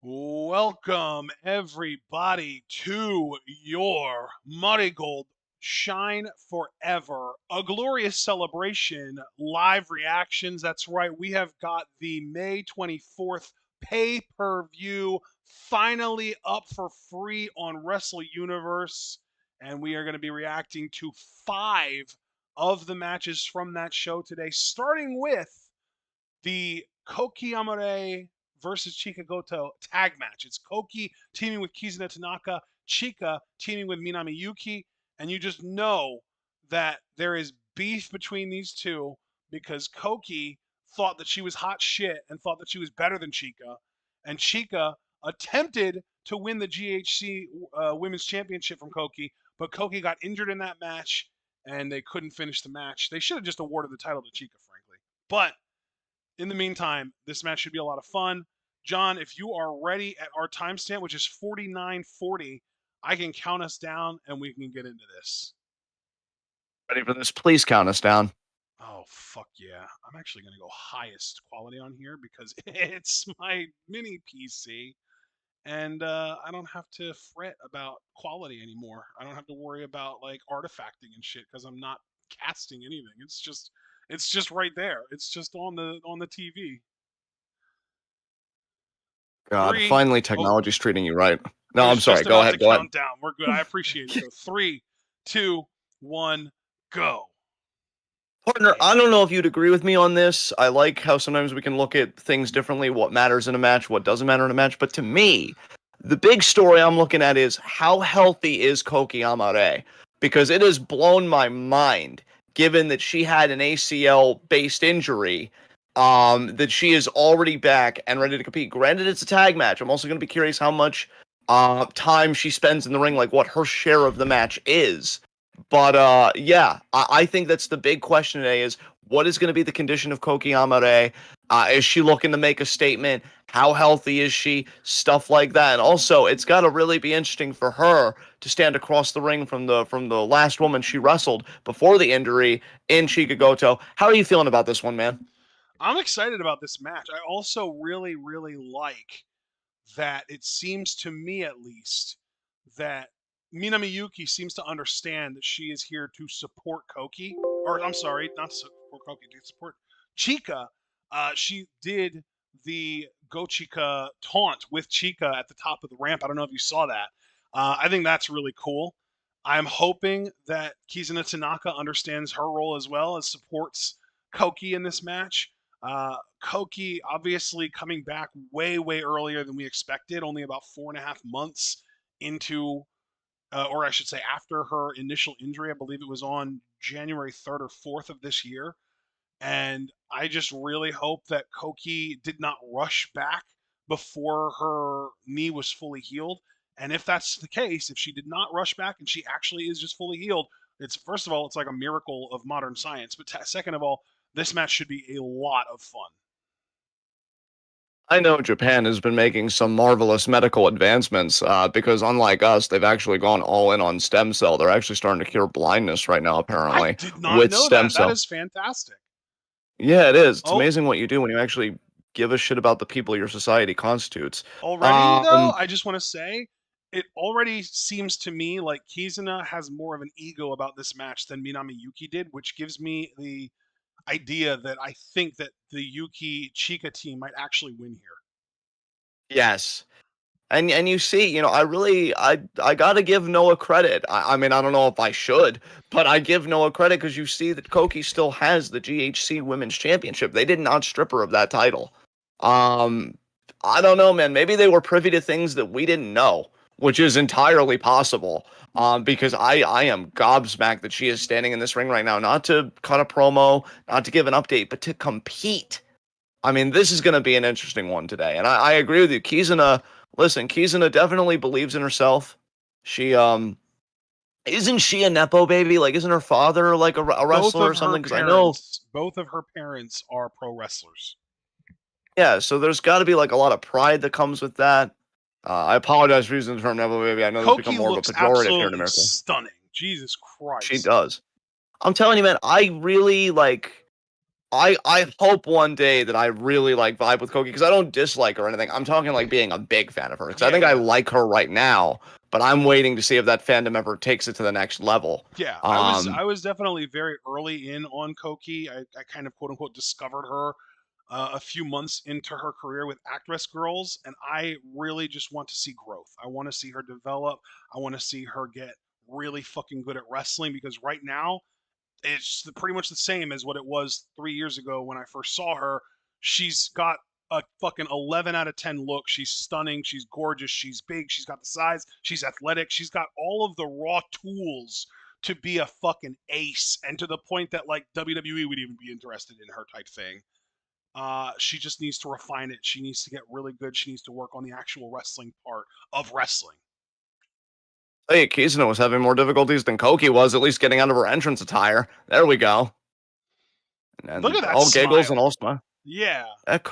Welcome, everybody, to your MARIGOLD Shine Forever, a glorious celebration, live reactions. That's right, we have got the May 24th pay-per-view finally up for free on Wrestle Universe, and we are going to be reacting to 5 of the matches from that show today, starting with the Koki Amore versus Chika Goto tag match. It's Koki teaming with Kizuna Tanaka, Chika teaming with Minami Yuki, and you just know that there is beef between these two because Koki thought that she was hot shit and thought that she was better than Chika, and Chika attempted to win the GHC Women's Championship from Koki, but Koki got injured in that match and they couldn't finish the match. They should have just awarded the title to Chika, frankly. But in the meantime, this match should be a lot of fun. John, if you are ready at our timestamp, which is 49:40, I can count us down and we can get into this. Ready for this? Please count us down. Oh, fuck yeah. I'm actually going to go highest quality on here because it's my mini PC. And I don't have to fret about quality anymore. I don't have to worry about like artifacting and shit because I'm not casting anything. It's just right there. It's just on the TV. God, Three. finally Oh, technology's treating you right. No, I was I'm sorry. just Go about to ahead. Go ahead. count down. We're good. I appreciate it. So 3, 2, 1, go. Partner, Yeah. I don't know if you'd agree with me on this. I like how sometimes we can look at things differently, what matters in a match, what doesn't matter in a match. But to me, the big story I'm looking at is how healthy is Koki Amare? Because it has blown my mind, given that she had an ACL-based injury, that she is already back and ready to compete. Granted, it's a tag match. I'm also going to be curious how much time she spends in the ring, like what her share of the match is. But yeah, I think that's the big question today is what is going to be the condition of Koki Amare? Is she looking to make a statement? How healthy is she? Stuff like that. And also, it's got to really be interesting for her to stand across the ring from the last woman she wrestled before the injury in Chika Goto. How are you feeling about this one, man? I'm excited about this match. I also really, really like that it seems to me at least that Minami Yuki seems to understand that she is here to support Koki. Or I'm sorry, not support Koki, to support Chika. She did the Go Chika taunt with Chika at the top of the ramp. I don't know if you saw that. I think that's really cool. I'm hoping that Kizuna Tanaka understands her role as well as supports Koki in this match. Koki obviously coming back way, way earlier than we expected, only about 4.5 months into, or I should say, after her initial injury. I believe it was on January 3rd or 4th of this year. And I just really hope that Koki did not rush back before her knee was fully healed. And if that's the case, if she did not rush back and she actually is just fully healed, it's first of all, it's like a miracle of modern science. But second of all, this match should be a lot of fun. I know Japan has been making some marvelous medical advancements because, unlike us, they've actually gone all in on stem cell. They're actually starting to cure blindness right now, I apparently, did not with know stem that. That cell. is fantastic. Yeah, it is. It's Oh, amazing what you do when you actually give a shit about the people your society constitutes. already though, Um, I just want to say it already seems to me like Kizuna has more of an ego about this match than Minami Yuki did, which gives me the idea that I think that the Yuki Chika team might actually win here. yes. And you see, I gotta give Noah credit. I mean, I don't know if I should, but I give Noah credit because you see that Koki still has the GHC Women's Championship. They did not strip her of that title. Um, I don't know, man. Maybe they were privy to things that we didn't know, which is entirely possible. Because I am gobsmacked that she is standing in this ring right now, not to cut a promo, not to give an update, but to compete. I mean, this is going to be an interesting one today. And I agree with you. Kizuna definitely believes in herself. She, isn't she a Nepo baby? Like, isn't her father like a Both wrestler or of her something? Because I know, parents, both of her parents are pro wrestlers. yeah, so there's got to be like a lot of pride that comes with that. I apologize for using the term Nepo baby. I know that's become Koki more of a looks pejorative here in absolutely America. stunning. Jesus She Christ. does. I'm telling you, man, I really like. I hope one day that I really like vibe with Koki because I don't dislike her or anything. I'm talking like being a big fan of her because I Yeah, think I yeah. like her right now, but I'm waiting to see if that fandom ever takes it to the next level. Yeah, Um, I was definitely very early in on Koki. I kind of quote unquote discovered her a few months into her career with Actress Girls, and I really just want to see growth. I want to see her develop. I want to see her get really fucking good at wrestling because right now it's pretty much the same as what it was 3 years ago when I first saw her. She's got a fucking 11 out of 10 look. She's stunning. She's gorgeous. She's big. She's got the size. She's athletic. She's got all of the raw tools to be a fucking ace, and to the point that like WWE would even be interested in her type thing. She just needs to refine it. She needs to get really good. She needs to work on the actual wrestling part of wrestling. hey, Kizuna was having more difficulties than Koki was, at least getting out of her entrance attire. There we go. Look And at that all giggles and smile. all smile. Yeah. That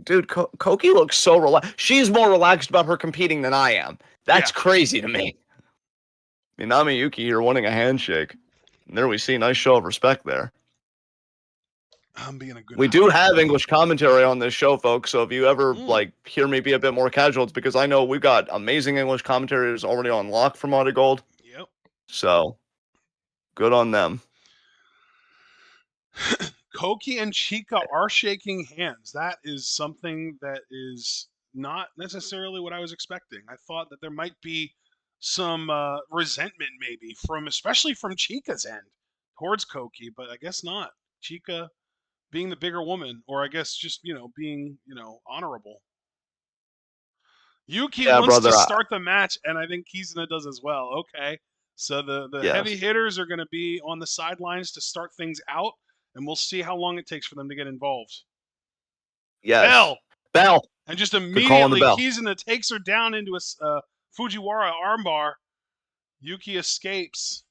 dude, Koki looks so relaxed. She's more relaxed about her competing than I am. Yeah. That's crazy to me. Minami Yuki here wanting a handshake. And there we see, nice show of respect there. I'm being a good We do height. have English commentary on this show, folks. So if you ever Mm, like hear me be a bit more casual, it's because I know we've got amazing English commentaries already on lock from MARIGOLD. yep. So good on them. Koki and Chica are shaking hands. That is something that is not necessarily what I was expecting. I thought that there might be some resentment, maybe from, especially from Chica's end towards Koki, but I guess not. Chica being the bigger woman, or I guess just being honorable. Yuki Yeah, wants to brother. start the match, and I think Kizuna does as well. Okay, so the heavy Yes. hitters are going to be on the sidelines to start things out, and we'll see how long it takes for them to get involved. Yes. Bell, Bell. and just Good call on the immediately bell. Kizuna takes her down into a Fujiwara armbar. Yuki escapes.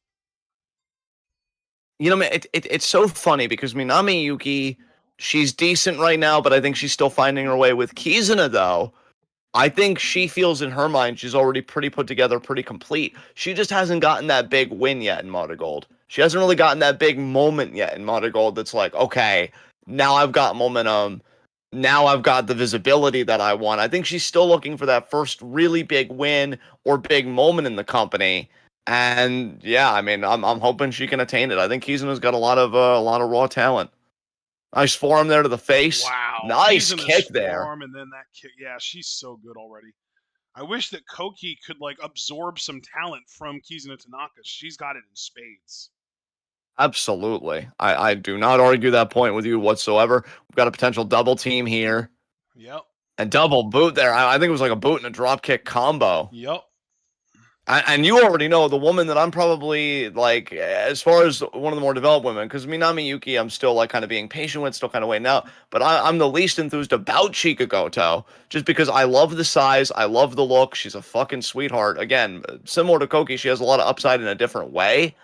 You know, man, it's so funny because Minami Yuki, she's decent right now, but I think she's still finding her way with Kizuna, though. I think she feels in her mind she's already pretty put together, pretty complete. She just hasn't gotten that big win yet in MARIGOLD. She hasn't really gotten that big moment yet in MARIGOLD that's like, okay, now I've got momentum. Now I've got the visibility that I want. I think she's still looking for that first really big win or big moment in the company. And yeah, I mean, I'm hoping she can attain it. I think Kizuna's got a lot of raw talent. Nice forearm there to the face. Wow, Nice Kizuna's kick there. forearm, and then that kick. Yeah, she's so good already. I wish that Koki could like absorb some talent from Kizuna Tanaka. She's got it in spades. Absolutely. I do not argue that point with you whatsoever. We've got a potential double team here. Yep. And double boot there. I think it was like a boot and a drop kick combo. Yep. And you already know the woman that I'm probably like, as far as one of the more developed women, because Minami Yuki, I'm still like kind of being patient with, still kind of waiting out. But I'm the least enthused about Chika Goto, just because I love the size, I love the look. She's a fucking sweetheart. Again, similar to Koki, she has a lot of upside in a different way.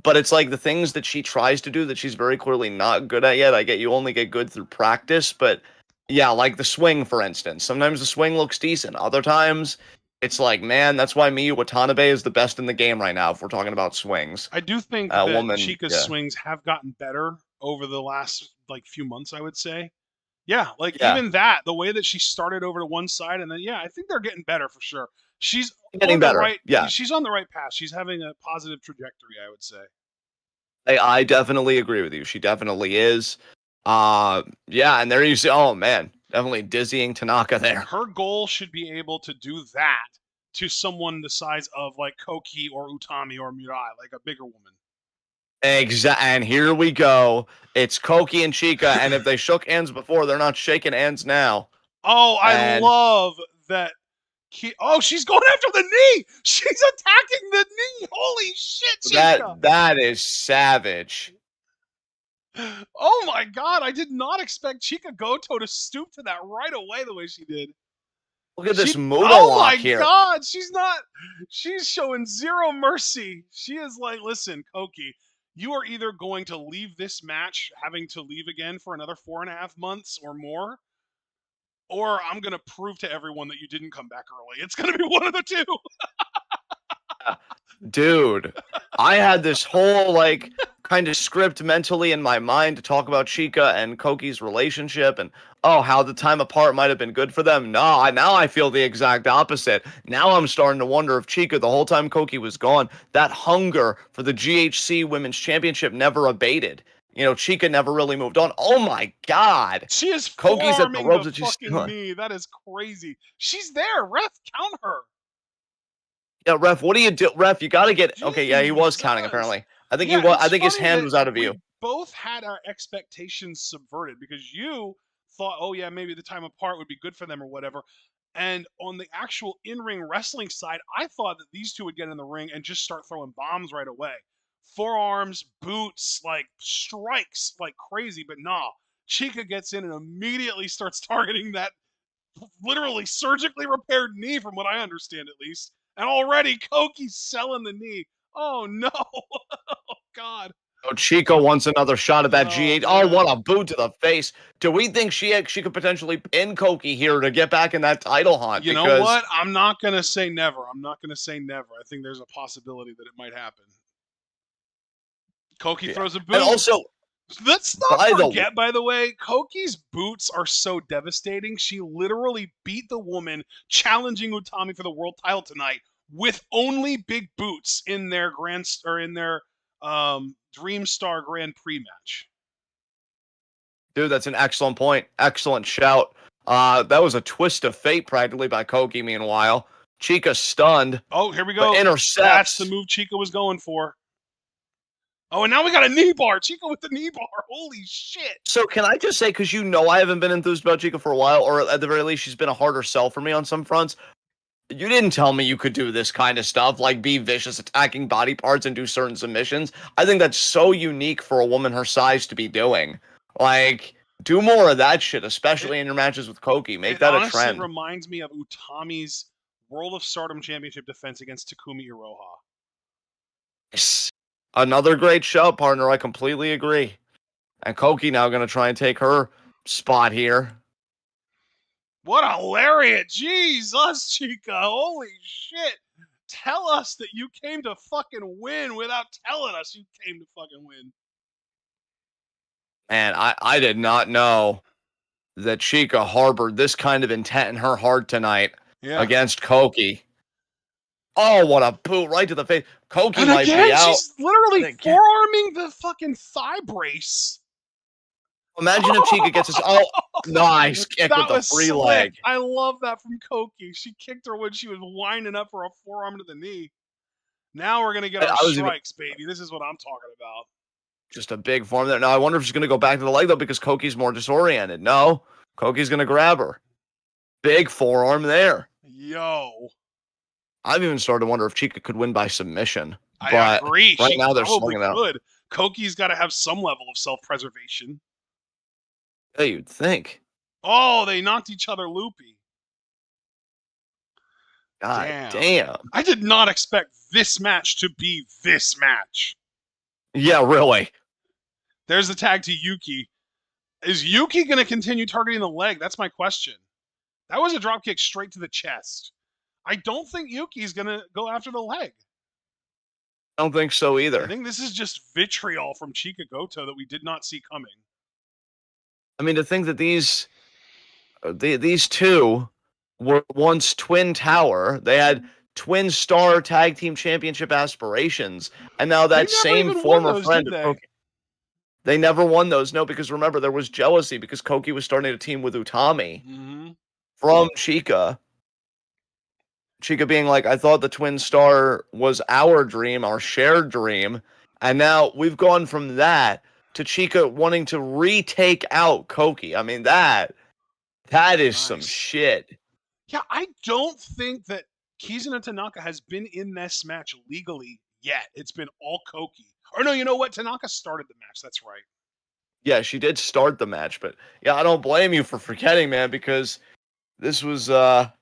But it's like the things that she tries to do that she's very clearly not good at yet. I get you only get good through practice, but yeah, like the swing, for instance. Sometimes the swing looks decent. Other times it's like, man, that's why Miyu Watanabe is the best in the game right now if we're talking about swings. I do think that Woman, Chica's yeah. swings have gotten better over the last like few months, I would say. Yeah, like Yeah. even that, the way that she started over to one side and then yeah, I think they're getting better for sure. She's Getting on the better. right Yeah. she's on the right path. She's having a positive trajectory, I would say. I definitely agree with you. She definitely is. Yeah, and there you see, oh man, definitely dizzying Tanaka there. Her goal should be able to do that to someone the size of like Koki or Utami or Mirai, like a bigger woman. And here we go. It's Koki and Chica, and if they shook hands before, they're not shaking hands now. Oh, I And love that. Oh, she's going after the knee. She's attacking the knee. Holy shit, Chica. that is savage. Oh my god, I did not expect Chica Goto to stoop to that right away the way she did. Look at this She Muda Oh lock my here. god, she's showing zero mercy. She is like, "Listen, Koki, you are either going to leave this match having to leave again for another 4.5 months or more, or I'm going to prove to everyone that you didn't come back early. It's going to be one of the two." Dude, I had this whole like kind of script mentally in my mind to talk about Chica and Koki's relationship and how the time apart might have been good for them. No, now I feel the exact opposite. Now I'm starting to wonder if Chica, the whole time Koki was gone, that hunger for the GHC Women's Championship never abated. Chica never really moved on. Oh my God. She is Koki's at the forearming the ropes and she's fucking still. knee. That is crazy. She's there. Ref, count her. Yeah, ref, what do you do? Ref, you got to get. Okay, yeah, he was counting Jesus. apparently. I think he Yeah, was. I it's think his funny hand that was out of we view. both had our expectations subverted because you thought, oh yeah, maybe the time apart would be good for them or whatever. And on the actual in-ring wrestling side, I thought that these two would get in the ring and just start throwing bombs right away. Forearms, boots, like strikes like crazy, but nah. Chica gets in and immediately starts targeting that literally surgically repaired knee, from what I understand at least. And already Koki's selling the knee. Oh no. Oh God. Oh, Chico wants another shot at that Oh G8. Oh, man. what a boot to the face. Do we think she could potentially pin Koki here to get back in that title hunt? You know Because what? I'm not gonna say never. I'm not gonna say never. I think there's a possibility that it might happen. Koki yeah. throws a And boot. also, Let's not by the forget, by the way, Koki's boots are so devastating. She literally beat the woman challenging Utami for the world title tonight with only big boots in their Dream Star Grand Prix match. dude, that's an excellent point. Excellent shout. That was a twist of fate practically by Koki. Meanwhile, Chica stunned, Oh, here we but go. That's the intercepts. move Chica was going for. Oh, and now we got a knee bar. Chica with the knee bar. Holy shit. So can I just say, because I haven't been enthused about Chica for a while, or at the very least, she's been a harder sell for me on some fronts. You didn't tell me you could do this kind of stuff, like be vicious, attacking body parts and do certain submissions. I think that's so unique for a woman her size to be doing. Like, do more of that shit, It, especially in your matches with Koki. Make it that a honestly trend. reminds me of Utami's World of Stardom Championship defense against Takumi Iroha. Yes. Another great show, partner. I completely agree. And Koki now going to try and take her spot here. What a lariat. Jesus, Chica. Holy shit. Tell us that you came to fucking win without telling us you came to fucking win. And I did not know that Chica harbored this kind of intent in her heart tonight Yeah. against Koki. Oh, what a boot right to the face. Koki And might be again, out. she's literally And again, forearming the fucking thigh brace. imagine if Chica gets this. Oh, nice kick with That the was free slick. leg. I love that from Koki. She kicked her when she was winding up for a forearm to the knee. Now we're gonna get our I was even strikes, baby. This is what I'm talking about. just a big form there. Now I wonder if she's going to go back to the leg though, because Koki's more disoriented. No, Koki's going to grab her. Big forearm there. Yo. I've even started to wonder if Chica could win by submission. I But agree. right She now they're probably slinging out. could. Koki's got to have some level of self-preservation. Yeah, you'd think. Oh, they knocked each other loopy. God Damn. damn. I did not expect this match to be this match. Yeah, really. There's the tag to Yuki. Is Yuki going to continue targeting the leg? That's my question. That was a drop kick straight to the chest. I don't think Yuki's going to go after the leg. I don't think so I either. think this is just vitriol from Chika Goto that we did not see coming. I mean, to think that these two were once Twin Tower. They had Twin Star Tag Team Championship aspirations, and now They that never same even won former those, friend did of they? Koki. They never won those. No, because remember there was jealousy because Koki was starting to team with Utami Mm-hmm. from Chica. Chica being like, I thought the Twin Star was our dream, our shared dream. And now we've gone from that to Chica wanting to retake out Koki. I mean, that is some Nice. shit. Yeah, I don't think that Kizuna Tanaka has been in this match legally yet. It's been all Koki. Or no, you know what? Tanaka started the match. That's right. Yeah, she did start the match, but yeah, I don't blame you for forgetting, man, because this was a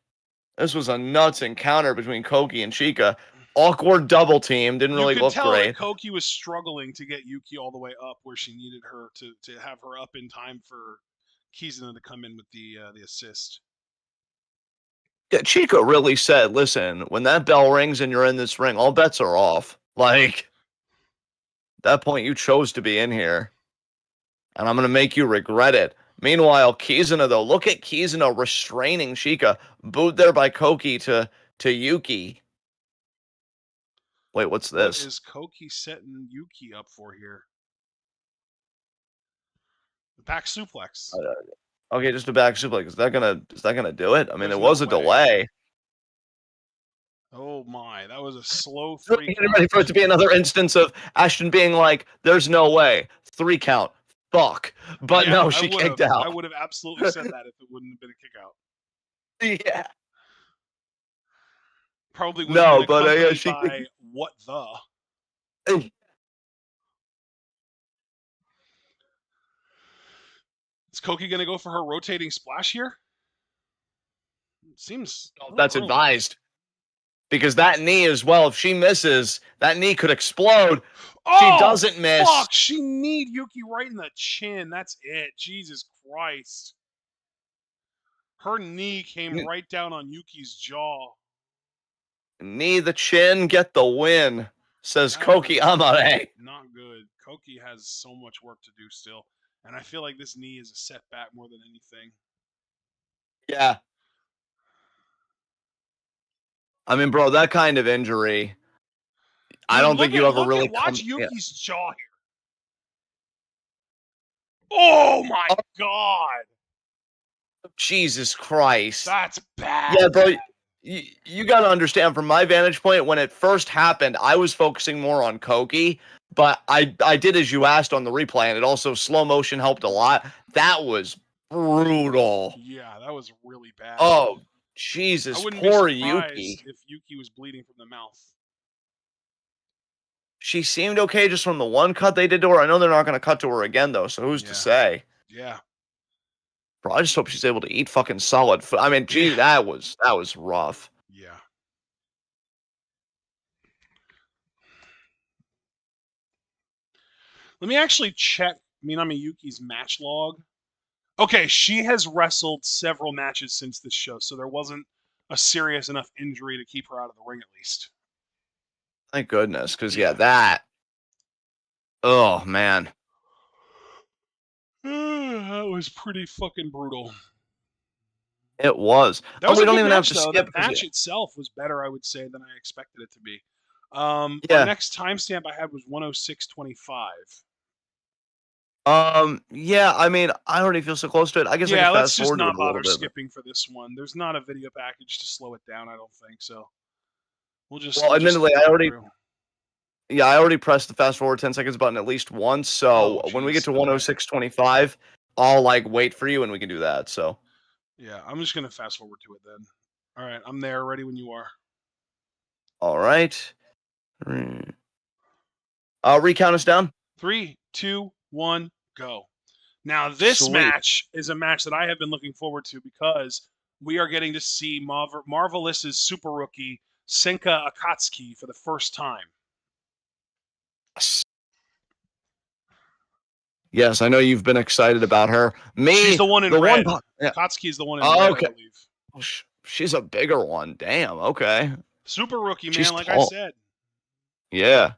nuts encounter between Koki and Chica. Awkward double team, didn't You really could look tell that great. Koki was struggling to get Yuki all the way up where she needed her to have her up in time for Kizuna to come in with the assist. Yeah, Chico really said, listen, when that bell rings and you're in this ring, all bets are off. Like, that point, you chose to be in here, and I'm gonna make you regret it. Meanwhile, Kizuna, though, look at Kizuna restraining Sheikah, booed there by Koki to Yuki. Wait, what's What this? is Koki setting Yuki up for here? Back suplex. Okay, just a back suplex. Is that gonna do it? I mean, There's it no was a way. delay. Oh my, that was a slow Really 3 getting ready count. for it to be another instance of Ashton being like, "There's no way." 3 count. Fuck. But Yeah, no, I she would have. kicked out. I would have absolutely said that if it wouldn't have been a kick out. Yeah. Probably would have been No, but yeah, accompanied she. by what the? Is Koki gonna go for her rotating splash here? Seems a little That's early. advised because that knee as well. If she misses, that knee could explode. She Oh doesn't miss. fuck! She kneed Yuki right in the chin. That's it. Jesus Christ. Her knee came right down on Yuki's jaw. Knee the chin, get the win, says That Koki was Amare. not good. Koki has so much work to do still. And I feel like this knee is a setback more than anything. Yeah. I mean, bro, that kind of injury, I Dude, don't think you ever really watch come. Yeah. Yuki's jaw here. Oh my Oh, god. Jesus Christ. That's bad. Yeah, bro, you got to understand from my vantage point, when it first happened, I was focusing more on Koki, but I did as you asked on the replay, and it also slow motion helped a lot. That was brutal. Yeah, that was really bad. Oh, I Jesus, wouldn't be poor surprised Yuki. if Yuki was bleeding from the mouth. She seemed okay just from the one cut they did to her. I know they're not going to cut to her again, though, so who's to Yeah. say? Yeah. Bro, I just hope she's able to eat fucking solid food. I mean, gee, Yeah. that was rough. Yeah. Let me actually check Minami Yuki's match log. Okay, she has wrestled several matches since this show, so there wasn't a serious enough injury to keep her out of the ring at least. Thank goodness, because yeah, Yeah. that. Oh man, That was pretty fucking brutal. it was. That Oh, was we a don't good even have match, to though. skip That because match itself was better, I would say, than I expected it to be. Our yeah. next timestamp I had was 106.25. Yeah. I mean, I already feel so close to it. I guess I Yeah, could let's fast just forward to it not a little bother bit. But, skipping for this one. There's not a video package to slow it down, I don't think, so well, we'll just admittedly, go through. I already pressed the fast forward 10 seconds button at least once. So Oh, when we get jeez. to Okay. 106.25, I'll like wait for you and we can do that. So Yeah, I'm just gonna fast forward to it then. All right, I'm there, ready when you are. all right. Recount us down. 3, 2, 1, go. Now, this Sweet. match is a match that I have been looking forward to because we are getting to see Marvelous's super rookie, Senka Akatsuki, for the first time. Yes, I know you've been excited about her. She's Me, the one in the one. red. Yeah. Akatsuki is the one in Oh, red, I okay. believe. She's a bigger one. Damn. Okay. Super rookie, She's man, like I tall. said. Yeah.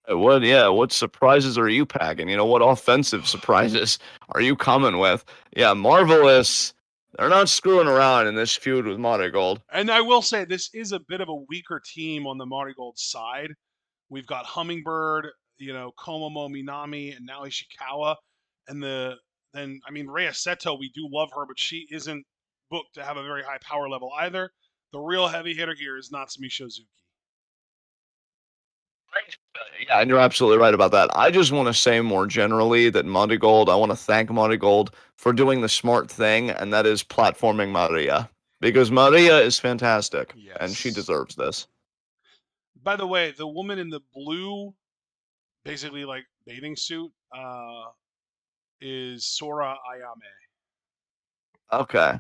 What? Yeah. What surprises are you packing? You know, what offensive surprises are you coming with? Yeah, Marvelous. They're not screwing around in this feud with Marigold. And I will say, this is a bit of a weaker team on the Marigold side. We've got Hummingbird, Komomo Minami, and now Ishikawa. And I mean, Rhea Seto, we do love her, but she isn't booked to have a very high power level either. The real heavy hitter here is Natsumi Shozuki. Yeah, and you're absolutely right about that. I just want to say more generally that Marigold, I want to thank Marigold for doing the smart thing, and that is platforming Maria. Because Maria is fantastic, and she Yes. deserves this. By the way, the woman in the blue, basically like bathing suit, is Sora Ayame. Okay.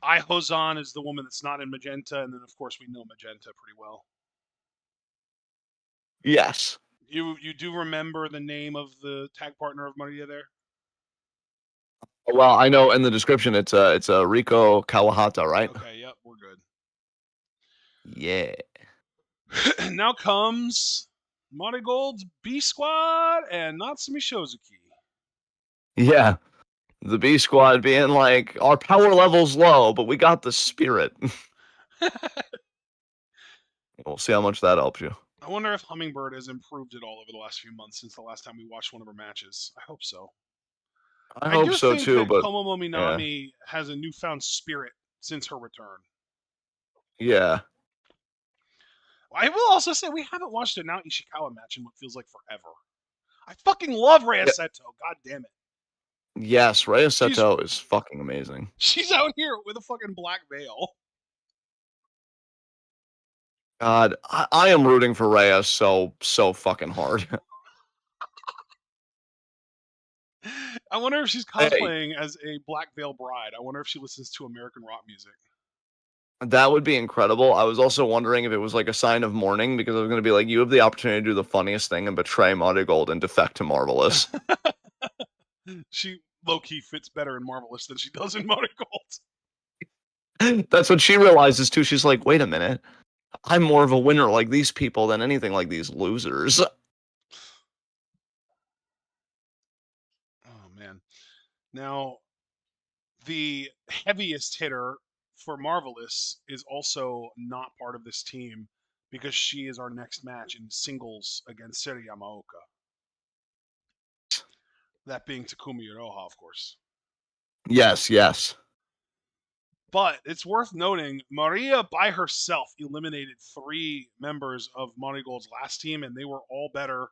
Ai Hozan is the woman that's not in Magenta, and then of course we know Magenta pretty well. Yes. You do remember the name of the tag partner of Maria there? Well, I know in the description it's a Rico Kawahata, right? Okay, yep. we're good. Yeah. Now comes Marigold's B Squad and Natsumi Shozuki. Yeah. The B squad being like, our power level's low, but we got the spirit. We'll see how much that helps you. I wonder if Hummingbird has improved at all over the last few months since the last time we watched one of her matches. I hope so. I I hope do so think too, that but Komomo yeah. Minami has a newfound spirit since her return. Yeah. I will also say we haven't watched a Nao Ishikawa match in what feels like forever. I fucking love Rhea Yeah. Seto. God damn it. Yes, Rhea She's Seto is fucking amazing. she's out here with a fucking black veil. God, I am rooting for Rhea so fucking hard. I wonder if she's Hey, cosplaying as a black veil bride. I wonder if she listens to American rock music. that would be incredible. I was also wondering if it was like a sign of mourning because I was going to be like, you have the opportunity to do the funniest thing and betray Marigold and defect to Marvelous. She low key fits better in Marvelous than she does in Marigold. That's what she realizes too. She's like, wait a minute. I'm more of a winner like these people than anything like these losers. Oh man. Now the heaviest hitter for Marvelous is also not part of this team because she is our next match in singles against Seri Yamaoka. That being Takumi Iroha, of course. Yes, yes. But it's worth noting, Maria by herself eliminated 3 members of Marigold's last team, and they were all better,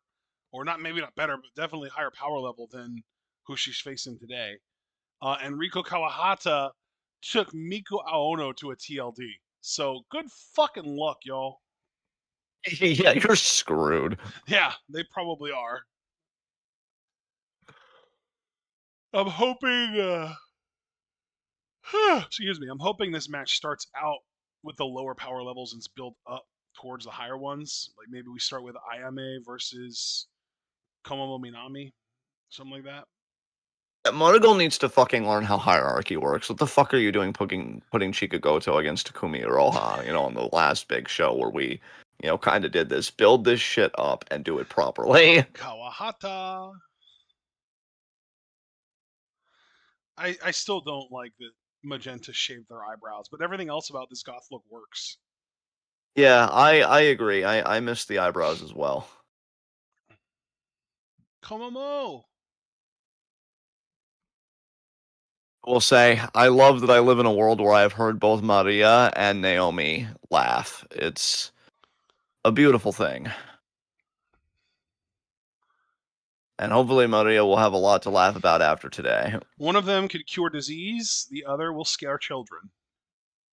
or not maybe not better, but definitely higher power level than who she's facing today. And Riko Kawahata took Miku Aono to a TLD. So good fucking luck, y'all. Yeah, you're screwed. Yeah, they probably are. I'm hoping excuse me, I'm hoping this match starts out with the lower power levels and it's built up towards the higher ones. Like maybe we start with Ayame versus Komomo Minami, something like that. Marigold needs to fucking learn how hierarchy works. What the fuck are you doing putting Chica Goto against Takumi Iroha, on the last big show where we, kind of did this. Build this shit up and do it properly. Kawahata. I still don't like that Magenta shaved their eyebrows, but everything else about this goth look works. Yeah, I agree. I miss the eyebrows as well. Komomo. I will say, I love that I live in a world where I've heard both Maria and Naomi laugh. It's a beautiful thing. And hopefully Maria will have a lot to laugh about after today. One of them could cure disease, the other will scare children.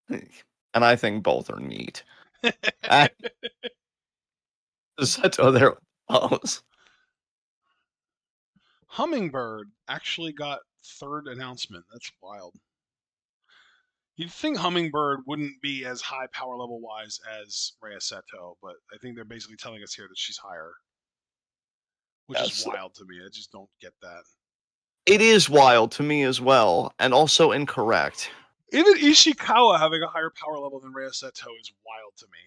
And I think both are neat. I Seto there with those. Hummingbird actually got third announcement. That's wild. You'd think Hummingbird wouldn't be as high power level wise as Rhea Seto, but I think they're basically telling us here that she's higher, which is Yes. wild to me. I just don't get that. It is wild to me as well, and also incorrect. Even Ishikawa having a higher power level than Rhea Seto is wild to me.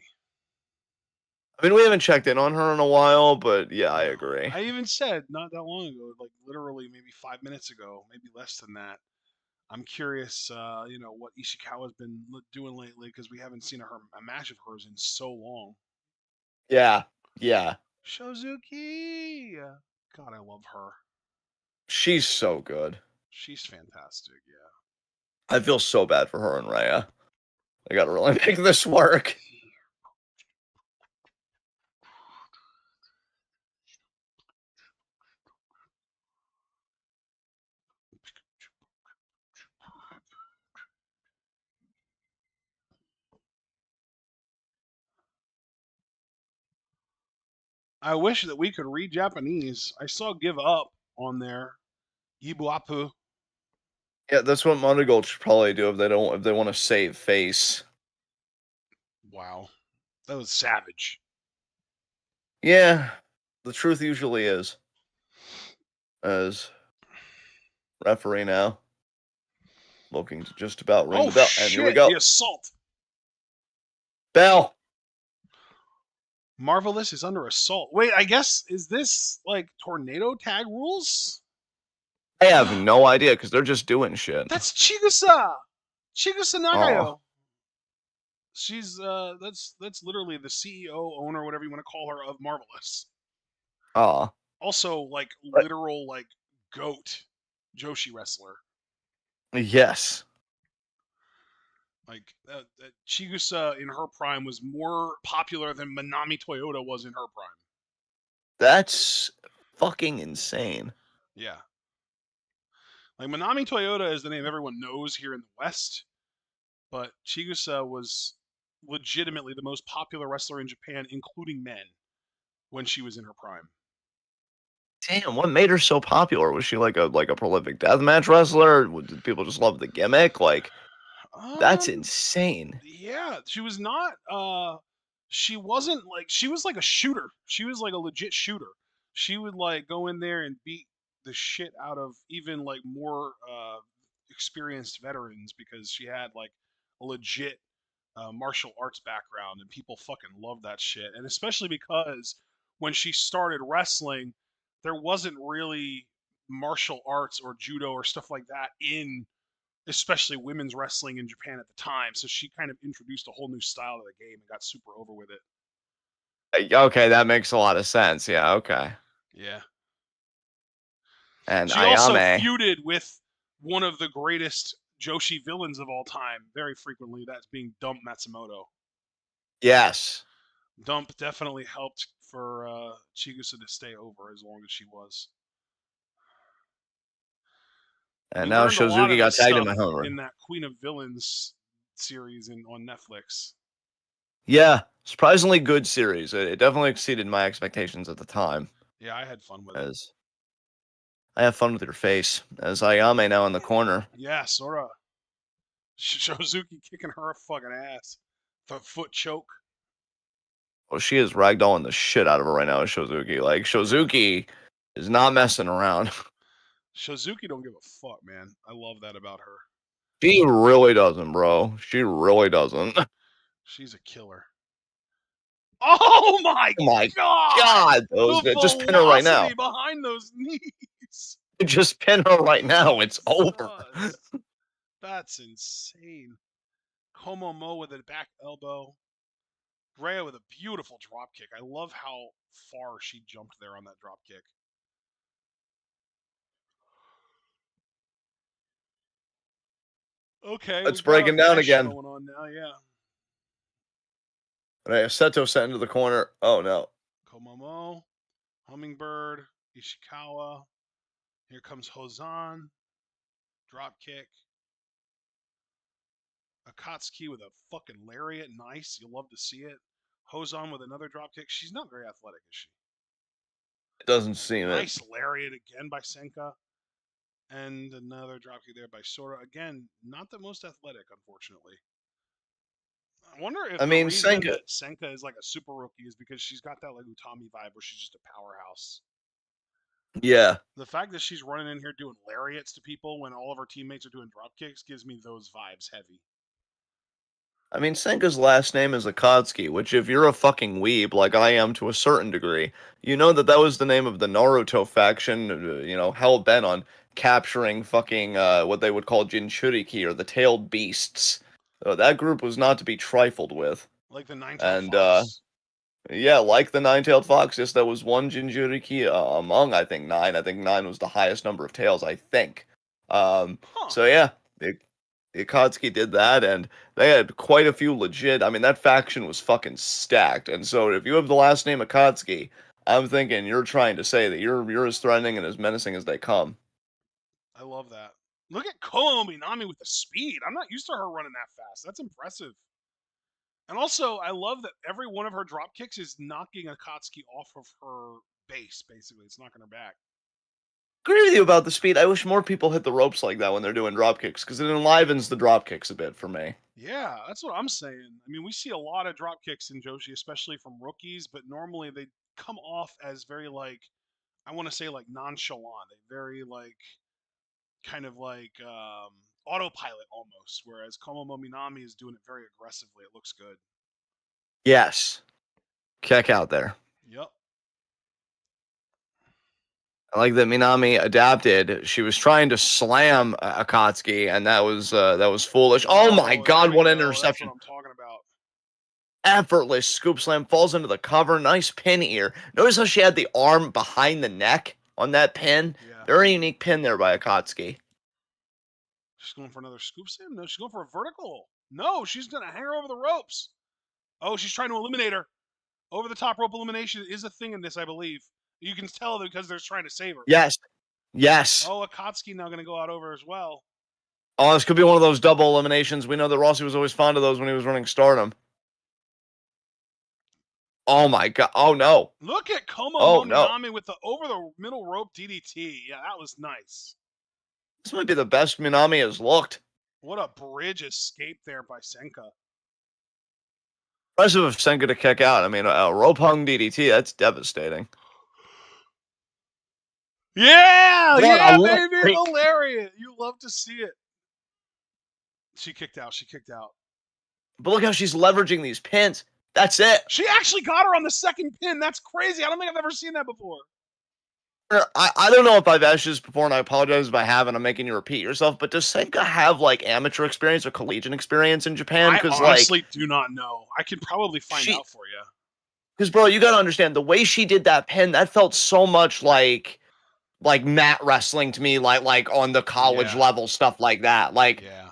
I mean, we haven't checked in on her in a while, but yeah, I No. agree. I even said not that long ago, like literally maybe 5 minutes ago, maybe less than that. I'm curious, what Ishikawa's been doing lately because we haven't seen a match of hers in so long. Yeah, yeah. Shozuki, God, I love her. She's so good. She's fantastic. Yeah. I feel so bad for her and Rhea. I gotta really make this work. I wish that we could read Japanese. I saw "give up" on there. Yibuapu. Yeah, that's what Marigold should probably do if they want to save face. Wow, that was savage. Yeah, the truth usually is. As referee now, looking to just about ring Oh the bell, and here we shit! go. The assault. Bell. Marvelous is under assault. Wait, I guess is this like tornado tag rules? I have no idea because they're just doing shit. That's Chigusa. Chigusa Oh, Nagayo. She's that's literally the CEO, owner, whatever you want to call her, of Marvelous. oh, Also, like but literal like goat Joshi wrestler. yes, Like Chigusa in her prime was more popular than Manami Toyota was in her prime. that's fucking insane. Yeah, like Manami Toyota is the name everyone knows here in the West, but Chigusa was legitimately the most popular wrestler in Japan, including men, when she was in her prime. Damn, what made her so popular? Was she like a prolific deathmatch wrestler? Did people just love the gimmick? Like, that's Um, insane. yeah, she was not. She wasn't like she was like a shooter. She was like a legit shooter. She would like go in there and beat the shit out of even like more experienced veterans because she had like a legit martial arts background and people fucking loved that shit. And especially because when she started wrestling, there wasn't really martial arts or judo or stuff like that in especially women's wrestling in Japan at the time. So she kind of introduced a whole new style to the game and got super over with it. Okay, that makes a lot of sense. Yeah, okay. Yeah. And She also Ayame, feuded with one of the greatest Joshi villains of all time very frequently. That's being Dump Matsumoto. yes. Dump definitely helped for Chigusa to stay over as long as she was. We And now learned a lot Shozuki of got this tagged in stuff my homer. in that Queen of Villains series on Netflix. Yeah, surprisingly good series. It definitely exceeded my expectations at the time. Yeah, I had fun with it. As I have fun with your face. As Ayame now in the corner. Yeah, Sora Shozuki kicking her fucking ass. Foot choke. Well, she is ragdolling the shit out of her right now, Shozuki. Like Yeah. Shozuki is not messing around. Shozuki don't give a fuck, man. I love that about her. She really doesn't, bro. She really doesn't. She's a killer. Oh my Oh my god! god, those The just pin her right now. velocity behind those knees. Just pin her right now. It's over. Jesus. That's insane. Komomo with a back elbow. Rhea with a beautiful drop kick. I love how far she jumped there on that drop kick. Okay, we Let's got break a him down mesh again. going on now, yeah. Right, Seto sent into the corner. Oh no. Komomo, Hummingbird, Ishikawa. Here comes Hozan. Drop kick. Akatsuki with a fucking lariat. Nice. You'll love to see it. Hozan with another drop kick. She's not very athletic, is she? It doesn't seem it. Nice lariat again by Senka. And another drop kick there by Sora. Again, not the most athletic, unfortunately. I wonder I if the mean, reason Senka. that Senka is like a super rookie is because she's got that like Utami vibe where she's just a powerhouse. Yeah. The fact that she's running in here doing lariats to people when all of her teammates are doing drop kicks gives me those vibes heavy. I mean, Senka's last name is Akatsuki, which, if you're a fucking weeb like I am to a certain degree, you know that that was the name of the Naruto faction, hell bent on capturing fucking what they would call Jinchuriki or the Tailed Beasts. So that group was not to be trifled with. Like the nine-tailed And fox. yeah, like the nine-tailed fox, just that was one Jinchuriki among I think nine. I think nine was the highest number of tails. I think. Huh. So yeah, Akatsuki did that, and they had quite a few legit. I mean, that faction was fucking stacked. And so, if you have the last name Akatsuki, I'm thinking you're trying to say that you're as threatening and as menacing as they come. I love that. Look at Komo Minami with the speed. I'm not used to her running that fast. That's impressive. And also, I love that every one of her drop kicks is knocking Akatsuki off of her base, basically. It's knocking her back. Agree with you about the speed. I wish more people hit the ropes like that when they're doing drop kicks because it enlivens the drop kicks a bit for me. Yeah, that's what I'm saying. I mean, we see a lot of drop kicks in Joshi, especially from rookies, but normally they come off as very like I want to say like nonchalant. They very like kind of like autopilot almost. Whereas Komomo Minami is doing it very aggressively. It looks good. Yes. Kick out there. Yep. I like that Minami adapted. She was trying to slam Akatsuki, and that was foolish. Oh my There God! we What an go. That's what interception! I'm talking about. Effortless scoop slam, falls into the cover. Nice pin ear. Notice how she had the arm behind the neck on that pin. Yeah. Very unique pin there by Akatsuki. She's going for another scoop slam? No, she's going for a vertical. No, she's going to hang her over the ropes. Oh, she's trying to eliminate her. Over the top rope elimination is a thing in this, I believe. You can tell because they're trying to save her. Yes. Yes. Oh, Akatsuki now going to go out over as well. Oh, this could be one of those double eliminations. We know that Rossi was always fond of those when he was running Stardom. Oh my God. Oh no. Look at Oh Komomo no. Minami with the over the middle rope DDT. Yeah, that was nice. This might be the best Minami has looked. What a bridge escape there by Senka. Impressive of Senka to kick out. I mean, a rope hung DDT, that's devastating. Yeah, What yeah, a baby, freak. the lariat. You love to see it. She kicked out. She kicked out. But look how she's leveraging these pins. That's it. She actually got her on the second pin. That's crazy. I don't think I've ever seen that before. I don't know if I've asked you this before, and I apologize if I haven't. I'm making you repeat yourself. But does Senka have like amateur experience or collegiate experience in Japan? I Because honestly do not know. I can probably find she, out for you. because bro, you got to understand the way she did that pin. That felt so much like mat wrestling to me, like on the college Yeah. level stuff like that. Like, Yeah.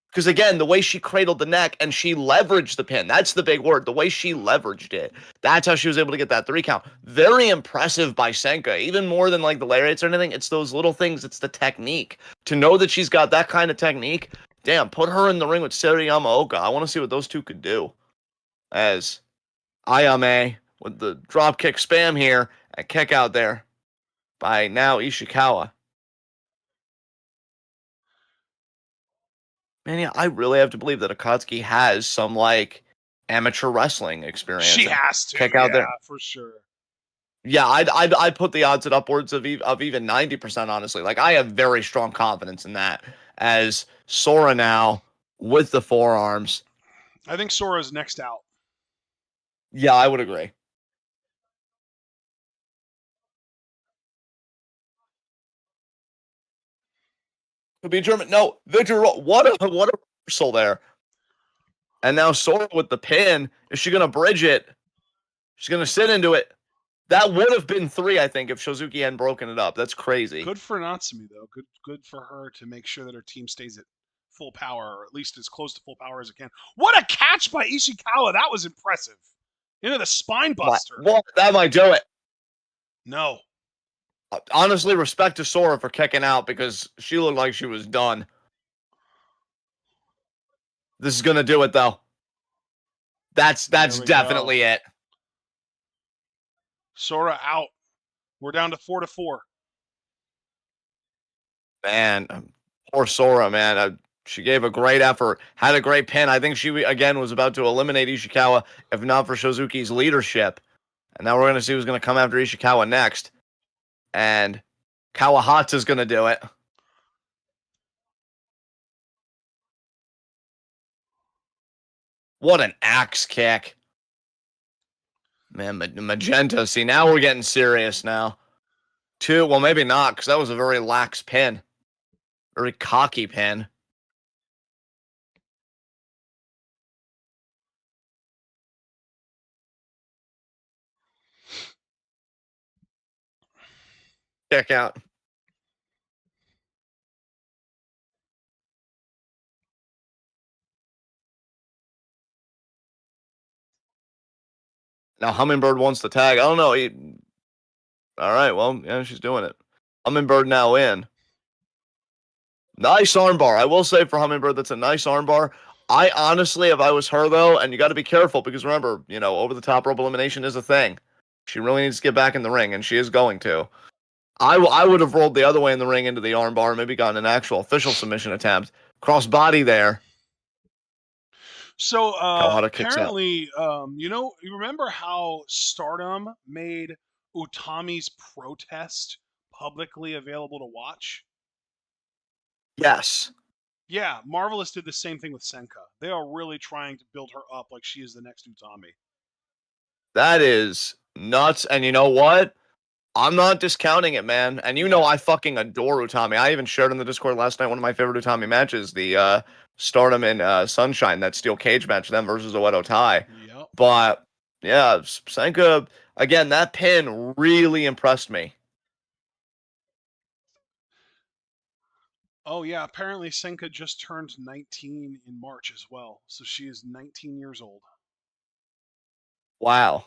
because again, the way she cradled the neck and she leveraged the pin, that's the big word. The way she leveraged it, that's how she was able to get that 3 count. Very impressive by Senka, even more than like the lariats or anything. It's those little things, it's the technique. To know that she's got that kind of technique, damn, put her in the ring with Seiri Yamaoka. I want to see what those two could do. As Ayame with the drop kick spam here and kick out there by now Ishikawa. Man, yeah, I really have to believe that Akatsuki has some like amateur wrestling experience. She has to. Kick out Yeah, there. for sure. Yeah, I'd put the odds at upwards of even 90%, honestly. Like I have very strong confidence in that. As Sora now with the forearms. I think Sora's next out. Yeah, I would agree. Could be German. No, Victor. What a reversal there. And now Sora with the pin. Is she gonna bridge it? She's gonna sit into it. That would have been 3, I think, if Shozuki hadn't broken it up. That's crazy. Good for Natsumi though. Good for her to make sure that her team stays at full power, or at least as close to full power as it can. What a catch by Ishikawa! That was impressive. Into the spine buster. What? That might do it. No. Honestly, respect to Sora for kicking out because she looked like she was done. This is gonna do it though. That's definitely it. Sora out. We're down to 4-4. Man, poor Sora, man. She gave a great effort, had a great pin. I think she again was about to eliminate Ishikawa if not for Shozuki's leadership. And now we're gonna see who's gonna come after Ishikawa next. And Kawahatsu's gonna do it. What an axe kick. Man, Magenta. See, now we're getting serious now. 2, well, maybe not, because that was a very lax pin. Very cocky pin. Check out. Now Hummingbird wants the tag. I don't know. All right, well, yeah, she's doing it. Hummingbird now in. Nice armbar. I will say for Hummingbird, that's a nice armbar. I honestly, if I was her though, and you got to be careful because remember, over the top rope elimination is a thing. She really needs to get back in the ring, and she is going to. I would have rolled the other way in the ring into the armbar, maybe gotten an actual official submission attempt. Cross body there. So apparently, you remember how Stardom made Utami's protest publicly available to watch? Yes. Yeah, Marvelous did the same thing with Senka. They are really trying to build her up like she is the next Utami. That is nuts. And you know what? I'm not discounting it, man. And you know Yeah. I fucking adore Utami. I even shared in the Discord last night one of my favorite Utami matches, the Stardom and Sunshine, that steel cage match, them versus Oedo Tai. Yep. But yeah, Senka, again, that pin really impressed me. Oh yeah, apparently Senka just turned 19 in March as well. So she is 19 years old. Wow.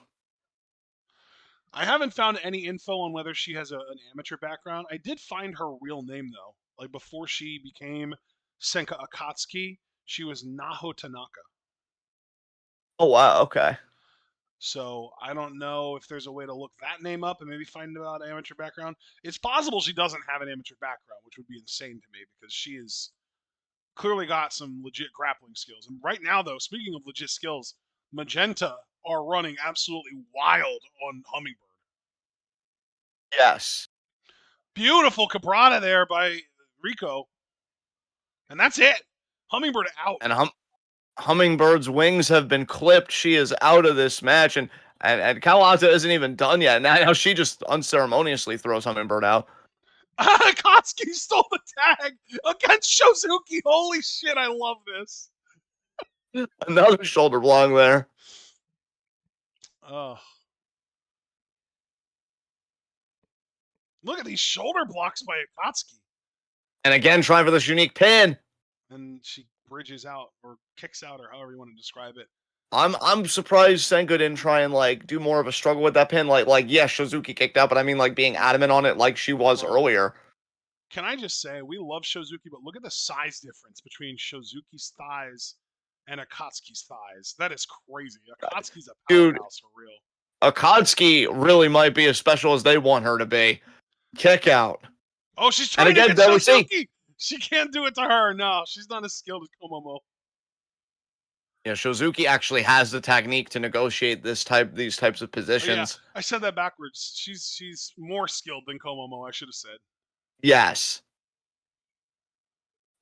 I haven't found any info on whether she has an amateur background. I did find her real name though. Like before she became Senka Akatsuki, she was Naho Tanaka. Oh wow, okay. So I don't know if there's a way to look that name up and maybe find out amateur background. It's possible she doesn't have an amateur background, which would be insane to me because she is clearly got some legit grappling skills. And right now, though, speaking of legit skills, Magenta are running absolutely wild on Hummingbird. Yes. Beautiful cabrata there by Rico. And that's it. Hummingbird out. And Hummingbird's wings have been clipped. She is out of this match, and Kawata isn't even done yet. Now she just unceremoniously throws Hummingbird out. Akatsuki stole the tag against Shozuki. Holy shit, I love this. Another shoulder block there. Oh. Look at these shoulder blocks by Akatsuki. And again, trying for this unique pin. And she bridges out or kicks out or however you want to describe it. I'm surprised Senku didn't try and like do more of a struggle with that pin. Like yes, Shozuki kicked out, but I mean like being adamant on it like she was Bro, earlier. can I just say we love Shozuki, but look at the size difference between Shozuki's thighs and Akatsuki's thighs. That is crazy. Akatsuki's a Dude, powerhouse for real. Akatsuki really might be as special as they want her to be. Kick out. Oh, she's And trying to again, get there we see. Shozuki. She can't do it to her. No, she's not as skilled as Komomo. Yeah, Shozuki actually has the technique to negotiate these types of Oh, yeah, positions. I said that backwards. She's more skilled than Komomo. I should have said. Yes.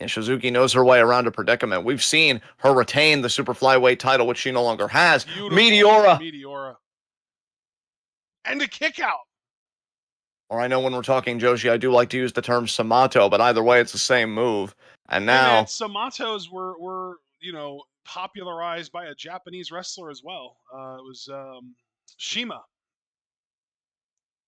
And Shizuki knows her way around a predicament. We've seen her retain the super flyweight title, which she no longer has. Beautiful. Meteora. Meteora. And a kick out. Or I know when we're talking Joshi, I do like to use the term Samato, but either way, it's the same move. And Hey man, now, Samatos were popularized by a Japanese wrestler as well. It was Shima.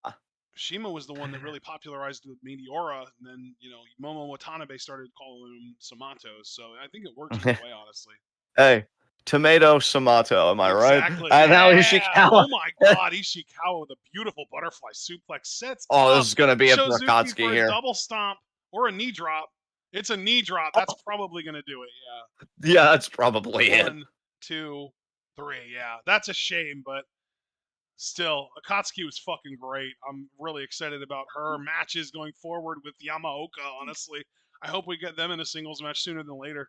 uh, Shima was the one that really popularized the Meteora, and then Momo Watanabe started calling him Samatos. So I think it works either way, honestly. hey, tomato Samato, am I right? Exactly. And now Yeah. Ishikawa. Oh my God, Ishikawa with a beautiful butterfly suplex sets Oh, up this is going to be a Shozuki Akatsuki for a here. double stomp or a knee drop. It's a knee drop. That's probably gonna do it. Yeah. Yeah, that's probably it. 1, 2, 3. Yeah, that's a shame, but still, Akatsuki was fucking great. I'm really excited about her matches going forward with Yamaoka. Honestly, I hope we get them in a singles match sooner than later.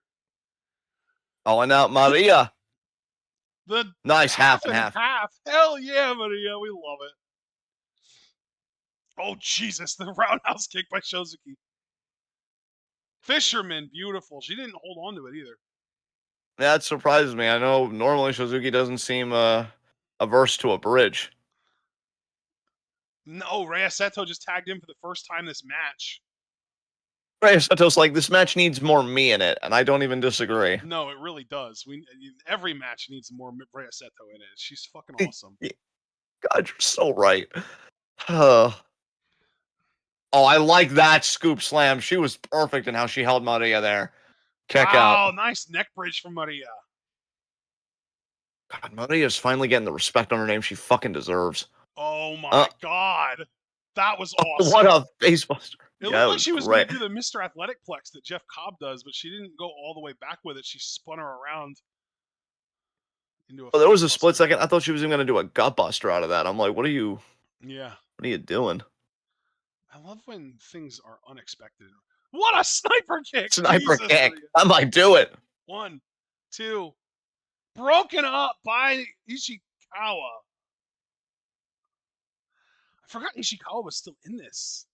Oh, and now Maria. The Nice half half and and half. half. Hell yeah, Maria. We love it. Oh Jesus, the roundhouse kick by Shozuki. Fisherman, beautiful. She didn't hold on to it either. That surprises me. I know normally Suzuki doesn't seem averse to a bridge. No, Rhea Seto just tagged in for the first time this match. Rey Santos like this match needs more me in it, and I don't even disagree. No, it really does. Every match needs more Rhea Seto in it. She's fucking awesome. God, you're so right. Oh, I like that scoop slam. She was perfect in how she held Maria there. Kick out. Wow, nice neck bridge from Maria. God, Maria's finally getting the respect on her name she fucking deserves. Oh my God. That was awesome. What a facebuster. It Yeah, looked like she was going great. to do the Mr. Athletic Plex that Jeff Cobb does, but she didn't go all the way back with it. She spun her around into a Well, there was a facebuster. split second. I thought she was even going to do a gut buster out of that. I'm like, what are you doing? I love when things are unexpected. What a sniper kick! Sniper Jesus, kick. Maria. I might do it. 1, 2. Broken up by Ishikawa. I forgot Ishikawa was still in this.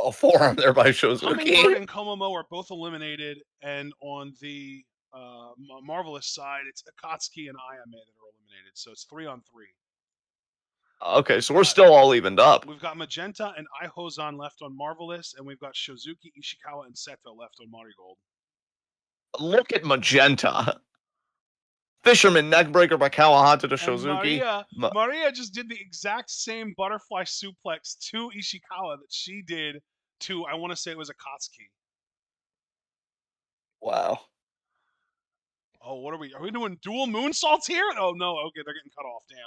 A forearm there by Hummingbird Shozuki. and Komomo are both eliminated, and on the Marvelous side, it's Akatsuki and Ayame that are eliminated. So it's 3-on-3. Okay, so we're still all evened up. We've got Magenta and Ihozan left on Marvelous, and we've got Shozuki, Ishikawa, and Seto left on Marigold. Look at Magenta. Fisherman neckbreaker by Kawahata to Shozuki. Maria just did the exact same butterfly suplex to Ishikawa that she did to, I want to say it was Akatsuki. Wow. Oh, what are we? Are we doing dual moonsaults here? Oh no. Okay, they're getting cut off. Damn.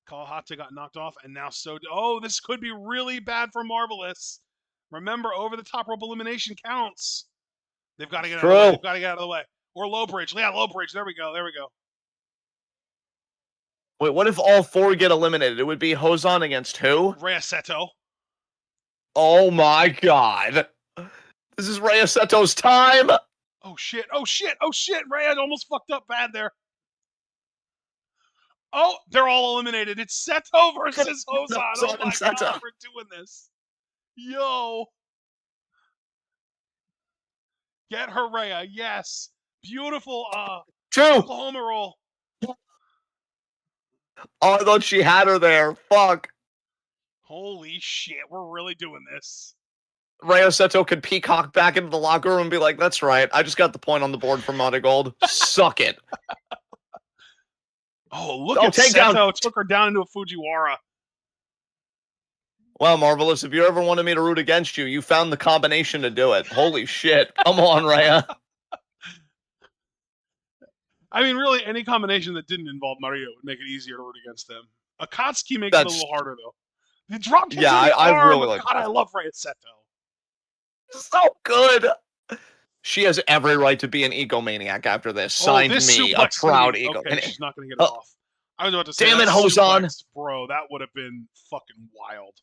Kawahata got knocked off, and now so. Oh, this could be really bad for Marvelous. Remember, over the top rope elimination counts. They've got to get out of the way. They've got to get out of the way. Or low bridge. Yeah, low bridge. There we go. There we go. Wait, what if all four get eliminated? It would be Hozan against who? Rhea Seto. Oh my god. This is Rhea Seto's time. Oh shit. Oh shit. Oh shit. Rhea almost fucked up bad there. Oh, they're all eliminated. It's Seto versus Hozan. Oh my god, we're doing this. Yo. Get her, Rhea. Yes. Beautiful Oklahoma roll. Oh, I thought she had her there. Fuck. Holy shit, we're really doing this. Rhea Seto could peacock back into the locker room and be like, that's right. I just got the point on the board for MARIGOLD. Suck it. Oh, look at Seto. Took her down into a Fujiwara. Well, Marvelous, if you ever wanted me to root against you, you found the combination to do it. Holy shit. Come on, Rhea. I mean, really, any combination that didn't involve Maria would make it easier to root against them. Akatsuki makes it a little harder, though. The drop kick I really like. God, I love Rhea Seto. So good. She has every right to be an egomaniac after this. Signed me, a proud egomaniac. Okay, she's not going to get it off. I was about to say, damn it, Hozan. Bro, that would have been fucking wild.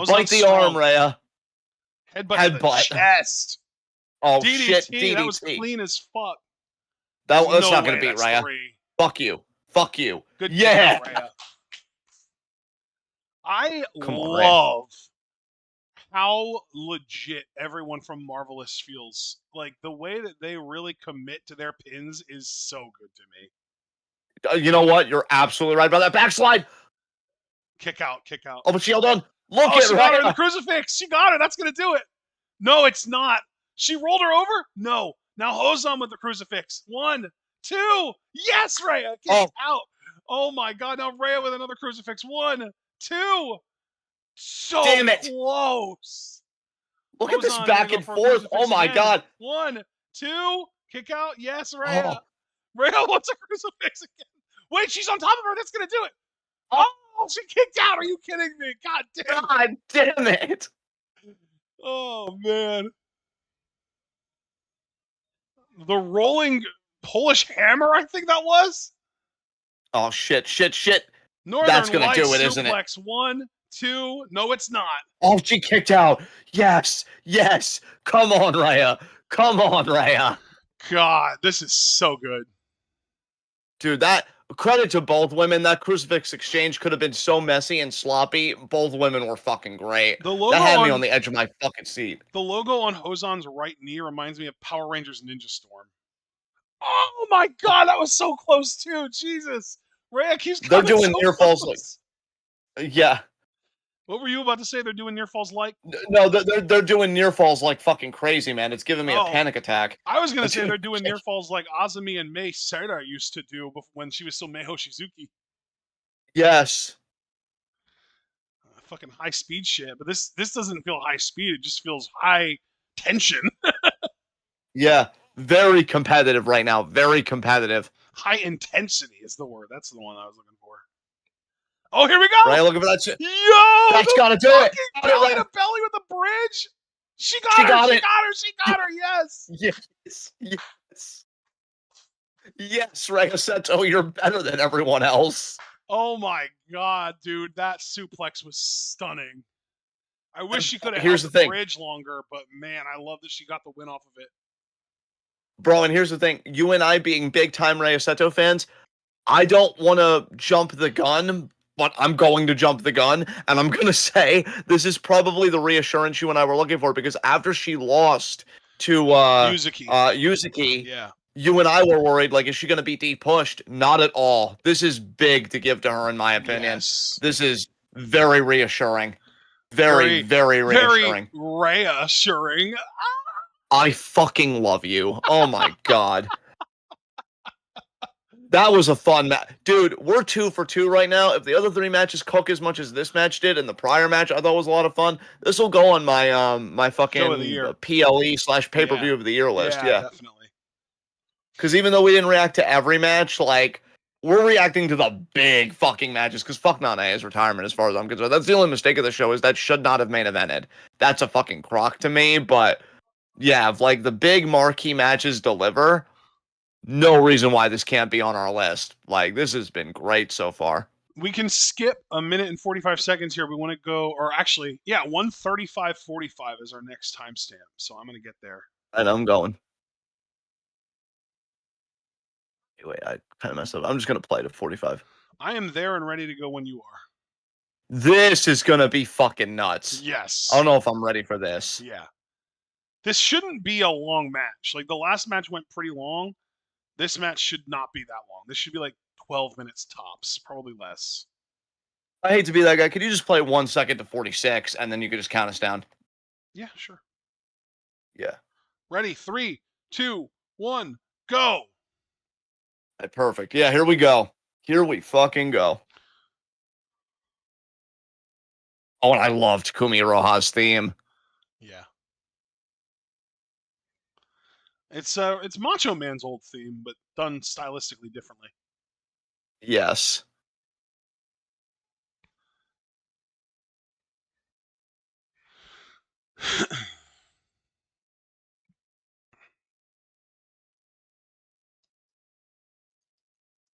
Bite the arm, Rhea. Headbutt to the chest. Oh, DDT, shit, DDT. That was clean as fuck. That's not going to beat Rhea. Fuck you. Fuck you. Good yeah. Job, Rhea. I love how legit everyone from Marvelous feels. Like, the way that they really commit to their pins is so good to me. You know what? You're absolutely right about that. Backslide. Kick out, kick out. Oh, but she held on. Look at she got her in the crucifix. She got her. That's going to do it. No, it's not. She rolled her over? No. Now Hozan with the crucifix. 1, 2. Yes, Rhea. Kicked out. Oh, my God. Now Rhea with another crucifix. 1, 2. So damn it. Close. Look at this back and forth. Oh, my God. 1, 2. Kick out. Yes, Rhea. Rhea wants a crucifix again. Wait, she's on top of her. That's going to do it. Oh, she kicked out. Are you kidding me? God damn it. God damn it. Oh, man. The rolling Polish hammer, I think that was. Oh, shit. Northern That's going to do it, isn't it? 1, 2. No, it's not. Oh, she kicked out. Yes. Come on, Rhea. God, this is so good. Dude, that credit to both women. That crucifix exchange could have been so messy and sloppy. Both women were fucking great. That had me on the edge of my fucking seat. The logo on Hozan's right knee reminds me of Power Rangers Ninja Storm. Oh my God, that was so close too. Jesus. Rhea keeps coming. They're doing near falls like. Yeah. What were you about to say? They're doing near falls like? No, they're doing near falls like fucking crazy, man. It's giving me a panic attack. I was gonna say they're doing near falls like Azumi and Mei Seira used to do when she was still Meiho Shizuki. Yes. Fucking high speed shit, but this doesn't feel high speed. It just feels high tension. Yeah, very competitive right now. Very competitive. High intensity is the word. That's the one I was looking for. Oh, here we go! Right, looking for that shit. Yo! That's gotta do it! Belly to belly with the bridge! She got her! Yes! Yes, Rhea Seto, you're better than everyone else. Oh my God, dude. That suplex was stunning. I wish she could have held the bridge longer, but man, I love that she got the win off of it. Bro, and here's the thing. You and I being big-time Rhea Seto fans, I don't want to jump the gun, but I'm going to jump the gun, and I'm going to say this is probably the reassurance you and I were looking for, because after she lost to Yuzuki. Yuzuki, Yeah. you and I were worried, like, is she gonna be pushed? Not at all. This is big to give to her, in my opinion. Yes. This is very reassuring. Very, Very, very very reassuring. reassuring. I fucking love you. Oh my god. That was a fun match. Dude, we're 2 for 2 right now. If the other 3 matches cook as much as this match did, and the prior match I thought was a lot of fun, this will go on my my Show of the fucking year. PLE / Yeah. pay-per-view of the year list. Yeah, Yeah. definitely. Because even though we didn't react to every match, like, we're reacting to the big fucking matches. Because fuck Nanae's retirement, as far as I'm concerned. That's the only mistake of the show, is that should not have main evented. That's a fucking crock to me. But yeah, if like the big marquee matches deliver, no reason why this can't be on our list. Like, this has been great so far. We can skip a minute and 45 seconds here. We want to go, or actually, yeah, 1:35:45 is our next timestamp. So I'm going to get there. And I'm going. Wait, I kind of messed up. I'm just going to play to 45. I am there and ready to go when you are. This is going to be fucking nuts. Yes. I don't know if I'm ready for this. Yeah. This shouldn't be a long match. Like, the last match went pretty long. This match should not be that long. This should be like 12 minutes tops, probably less. I hate to be that guy. Could you just play 1 second to 46 and then you could just count us down? Yeah, sure. Yeah. Ready? 3, 2, 1, go. Perfect. Yeah, here we go. Here we fucking go. Oh, and I loved Kumi Roja's theme. Yeah. It's Macho Man's old theme, but done stylistically differently. Yes.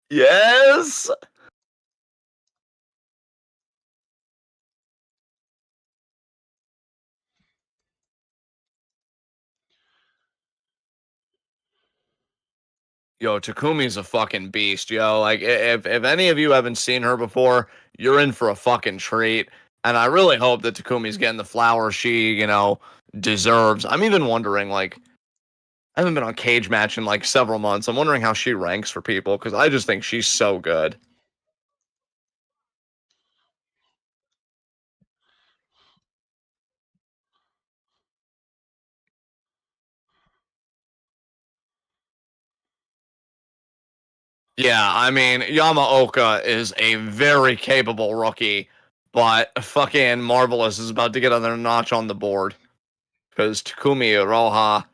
Yes. Yo, Takumi's a fucking beast, yo. Like, if any of you haven't seen her before, you're in for a fucking treat. And I really hope that Takumi's getting the flowers she, deserves. I'm even wondering, like, I haven't been on Cage Match in like several months. I'm wondering how she ranks for people, because I just think she's so good. Yeah, I mean, Yamaoka is a very capable rookie, but fucking Marvelous is about to get another notch on the board. Because Takumi Iroha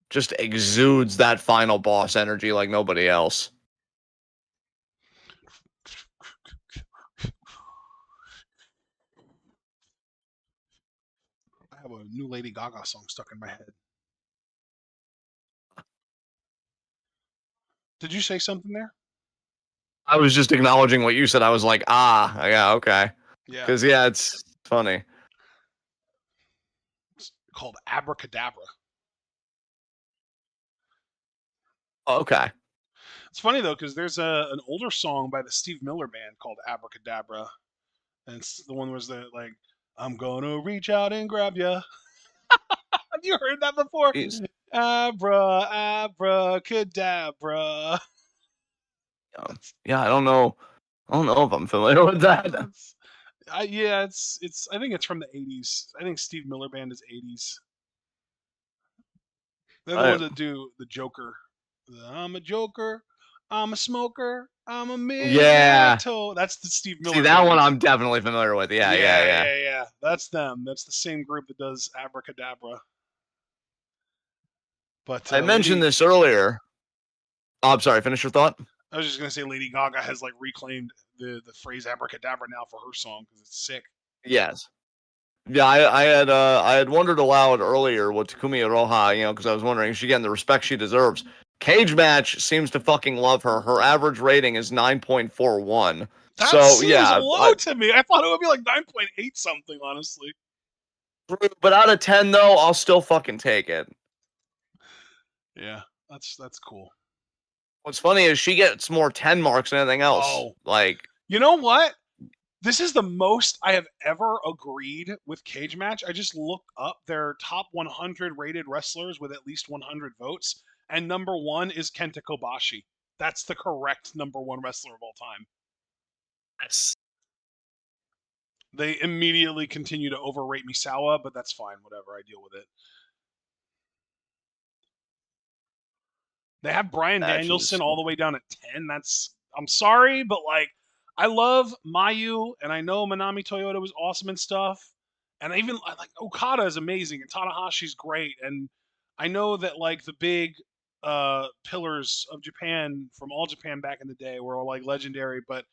just exudes that final boss energy like nobody else. I have a new Lady Gaga song stuck in my head. Did you say something there? I was just acknowledging what you said. I was like, yeah, okay. Yeah. Because, yeah, it's funny. It's called Abracadabra. Okay. It's funny though, because there's an older song by the Steve Miller Band called Abracadabra, and it's the one was the like, I'm gonna reach out and grab ya. Have you heard that before? Jeez. Abracadabra. Yeah, I don't know. I don't know if I'm familiar with that. Yeah, it's. I think it's from the '80s. I think Steve Miller Band is '80s. They're the ones that do the Joker. I'm a Joker. I'm a smoker. I'm a Yeah. midnight toll. That's the Steve Miller See, that Band. one I'm definitely familiar with. Yeah. That's them. That's the same group that does Abracadabra. But I mentioned this earlier. Oh, I'm sorry. Finish your thought. I was just gonna say Lady Gaga has like reclaimed the phrase Abracadabra now for her song because it's sick. Yes. Yeah, I had wondered aloud earlier what Takumi Iroha, because I was wondering, is she getting the respect she deserves? Cage Match seems to fucking love her. Her average rating is 9.41. That So seems yeah, low to me. I thought it would be like 9.8 something, honestly. But out of 10 though, I'll still fucking take it. Yeah, that's cool. What's funny is she gets more 10 marks than anything else. Oh. Like, You know what? This is the most I have ever agreed with Cage Match. I just looked up their top 100 rated wrestlers with at least 100 votes, and number one is Kenta Kobashi. That's the correct number one wrestler of all time. Yes. They immediately continue to overrate Misawa, but that's fine. Whatever, I deal with it. They have Brian Matches. Danielson all the way down at 10. I'm sorry, but like, I love Mayu, and I know Manami Toyota was awesome and stuff. And I even like Okada is amazing, and Tanahashi's great. And I know that like the big pillars of Japan from All Japan back in the day were all like legendary, but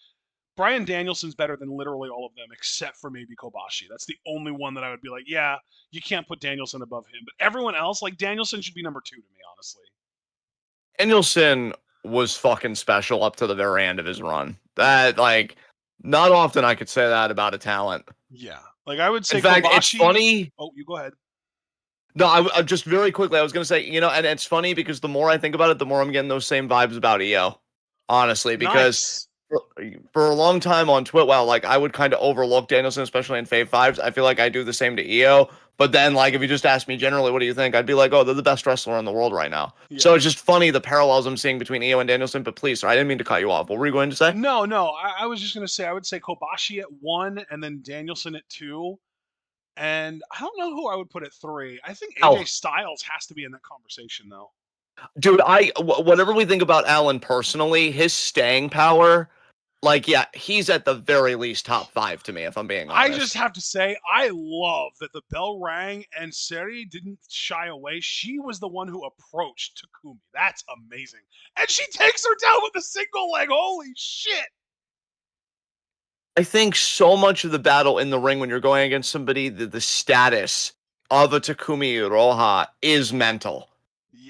Brian Danielson's better than literally all of them, except for maybe Kobashi. That's the only one that I would be like, yeah, you can't put Danielson above him. But everyone else, like Danielson, should be number two to me, honestly. Danielson was fucking special up to the very end of his run. That like, not often I could say that about a talent. Yeah, like I would In say fact, it's Kobashi. funny. Oh, you go ahead. No, I just very quickly, I was gonna say, and it's funny because the more I think about it, the more I'm getting those same vibes about EO. Honestly, because Nice. for, for a long time on Twitwell, like I would kind of overlook Danielson, especially in Fave Fives. I feel like I do the same to EO. But then, like, if you just ask me generally, what do you think? I'd be like, oh, they're the best wrestler in the world right now. Yeah. So it's just funny the parallels I'm seeing between EO and Danielson. But please, sorry, I didn't mean to cut you off. What were you going to say? No. I was just gonna say I would say Kobashi at one, and then Danielson at two. And I don't know who I would put at three. I think AJ Oh, Styles has to be in that conversation, though. dude, whatever we think about Allen personally, his staying power, like, yeah, he's at the very least top five to me, if I'm being I just honest. have to say, I love that the bell rang and Seri didn't shy away. She was the one who approached Takumi. That's amazing. And she takes her down with a single leg. Holy shit. I think so much of the battle in the ring when you're going against somebody, the status of a Takumi Iroha is mental.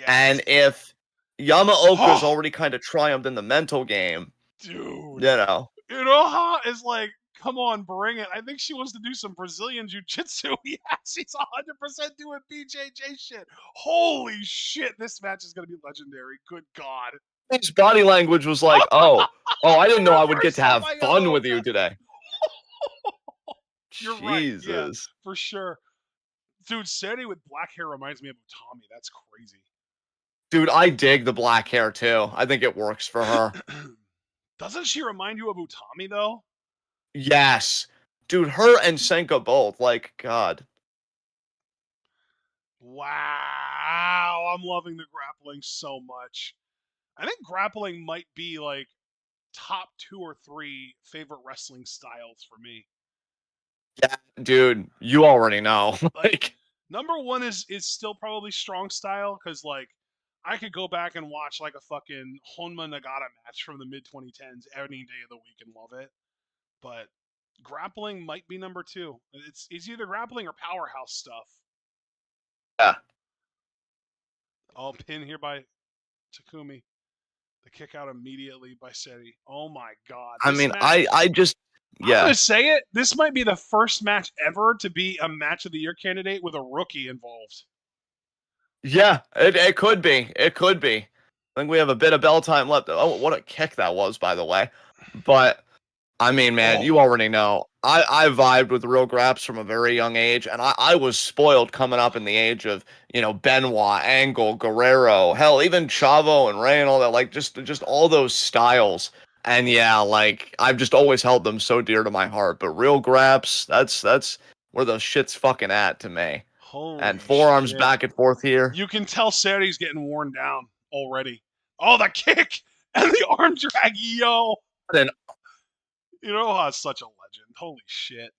And Yes. if Yamaoka's Oh, already kind of triumphed in the mental game, you dude. know, Iroha is like, come on, bring it. I think she wants to do some Brazilian jiu-jitsu. Yeah, she's 100% doing BJJ shit. Holy shit, this match is going to be legendary. Good God. his body language was like, oh, I The didn't know I would get to reversal have by fun with you Yamaoka. today. You're right. Yeah, Jesus. for sure. Dude, Seri with black hair reminds me of Utami. That's crazy. Dude, I dig the black hair too. I think it works for her. Doesn't she remind you of Utami, though? Yes. Dude, her and Senka both. Like, God. Wow. I'm loving the grappling so much. I think grappling might be like top two or three favorite wrestling styles for me. Yeah, dude, you already know. Like Like, number one is still probably strong style because like I could go back and watch like a fucking Honma Nagata match from the mid 2010s any day of the week and love it. But grappling might be number two. It's either grappling or powerhouse stuff. yeah. All pin here by Takumi. The kick out immediately by Seti. Oh my god. I This mean, match, I just, I'm yeah. gonna say it. This might be the first match ever to be a match of the year candidate with a rookie involved. Yeah, it could be. It could be. I think we have a bit of bell time left. Oh, what a kick that was, by the way. But I mean, man, Oh, you already know. I vibed with real graps from a very young age, and I was spoiled coming up in the age of, Benoit, Angle, Guerrero, hell, even Chavo and Ray and all that, like just all those styles. And yeah, like I've just always held them so dear to my heart. But real graps, that's where the shit's fucking at to me. And holy forearms shit. back and forth here. You can tell Seri's getting worn down already. Oh, the kick and the arm drag, yo. And Iroha's such a legend. Holy shit.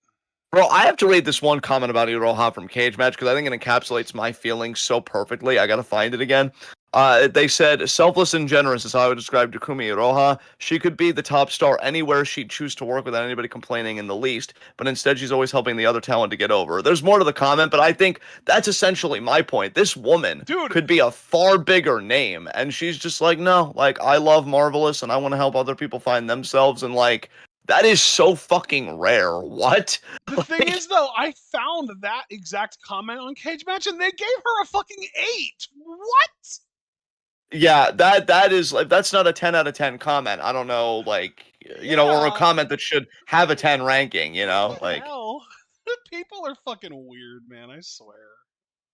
bro, I have to read this one comment about Iroha from Cage Match because I think it encapsulates my feelings so perfectly. I gotta find it again. They said, selfless and generous is how I would describe Takumi Iroha. She could be the top star anywhere she'd choose to work without anybody complaining in the least, but instead she's always helping the other talent to get over. There's more to the comment, but I think that's essentially my point. This woman Dude, could be a far bigger name, and she's just like, no, like, I love Marvelous, and I want to help other people find themselves, and like, that is so fucking rare. What? the thing is, though, I found that exact comment on Cage Match and they gave her a fucking 8. What? Yeah, that is like that's not a 10 out of 10 comment. I don't know, like or a Yeah. comment that should have a 10 ranking, What the like hell? People are fucking weird, man. I swear.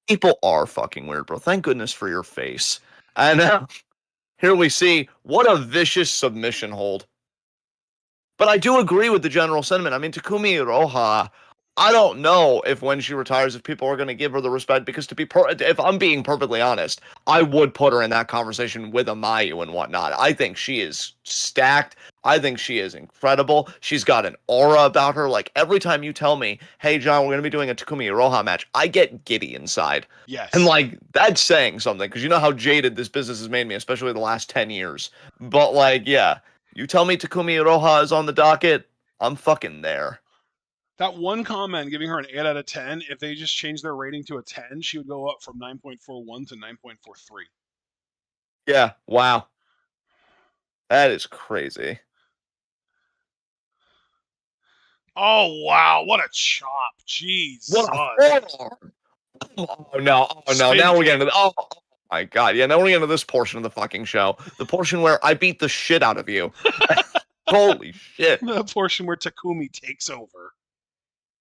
people are fucking weird, bro. Thank goodness for your face. And here we see what a vicious submission hold. But I do agree with the general sentiment. I mean, Takumi Iroha, I don't know if when she retires, if people are going to give her the respect, because if I'm being perfectly honest, I would put her in that conversation with Amayu and whatnot. I think she is stacked. I think she is incredible. She's got an aura about her. Like, every time you tell me, hey, John, we're going to be doing a Takumi Iroha match, I get giddy inside. And, Yes. like, that's saying something, because you know how jaded this business has made me, especially the last 10 years. But, like, yeah. You tell me Takumi Iroha is on the docket, I'm fucking there. That one comment giving her an 8 out of 10, if they just changed their rating to a 10, she would go up from 9.41 to 9.43. Yeah, wow. That is crazy. Oh, wow. What a chop. What a Jesus. forearm. Oh no, oh no, Spin now we're getting kick. to oh my god, yeah, now we're getting to this portion of the fucking show. The portion where I beat the shit out of you. Holy shit. The portion where Takumi takes over.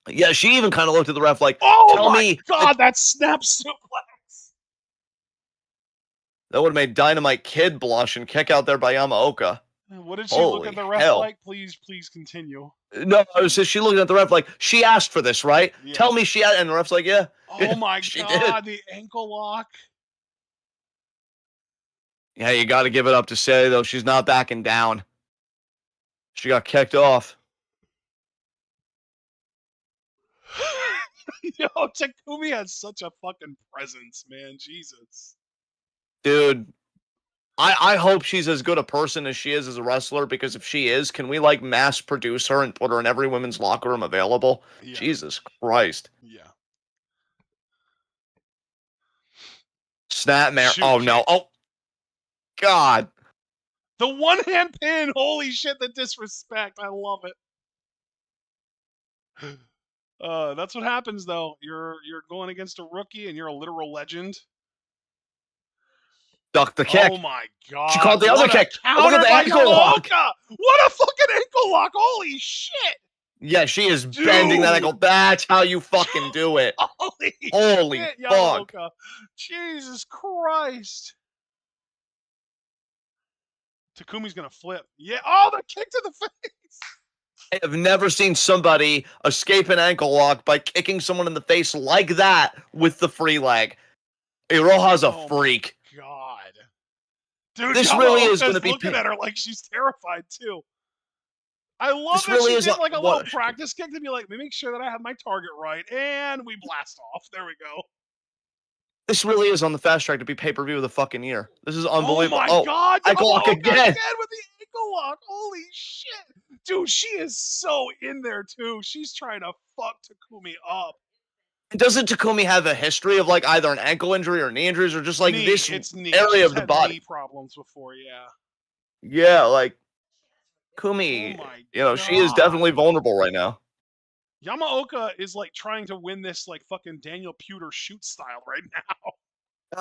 Yeah, she even kind of looked at the ref like, Oh tell my me god, that snap suplex. that would have made Dynamite Kid blush and kick out there by Yamaoka. What did she look at Holy the ref hell. like? Please continue. No, it was just she looking at the ref like, she asked for this, right? Yeah. Tell me she and the ref's like, yeah. Oh my She did. god, the ankle lock. Yeah, you got to give it up to Say, though. She's not backing down. She got kicked off. Yo, Takumi has such a fucking presence, man. Jesus. Dude, I hope she's as good a person as she is as a wrestler, because if she is, can we, like, mass produce her and put her in every women's locker room available? Yeah. Jesus Christ. Yeah. Snapmare. Shoot Oh, kick. no. Oh, God. The one hand pin. Holy shit, the disrespect. I love it. That's what happens though. You're going against a rookie and you're a literal legend. Duck the Oh kick. my She god. called the other What a kick. Oh, look at counter the by ankle lock. Yamaoka. What a fucking ankle lock. Holy shit. Yeah, she is bending that Dude. ankle. That's how you fucking do it. Holy shit, fuck. Yamaoka. Jesus Christ. Takumi's gonna flip. Yeah. Oh, the kick to the face. I have never seen somebody escape an ankle lock by kicking someone in the face like that with the free leg. Iroha's a freak. God. Dude, This really is going to Yamaoka's be. looking at her like she's terrified too. I love This that really she is did like a little what. practice kick to be like, let me make sure that I have my target right, and we blast off. There we go. This really is on the fast track to be pay-per-view of the fucking year. This is Oh unbelievable. my Oh, god, ankle lock Yamaoka again. again with the ankle lock. Holy shit. Dude, she is so in there too. She's trying to fuck Takumi up. Doesn't Takumi have a history of like either an ankle injury or knee injuries or just like Knee. this It's knee. area She's of the had body? knee problems before, yeah. Yeah, like Oh Kumi, my she is god. definitely vulnerable right now. Yamaoka is like trying to win this like fucking Daniel Pewter shoot style right now.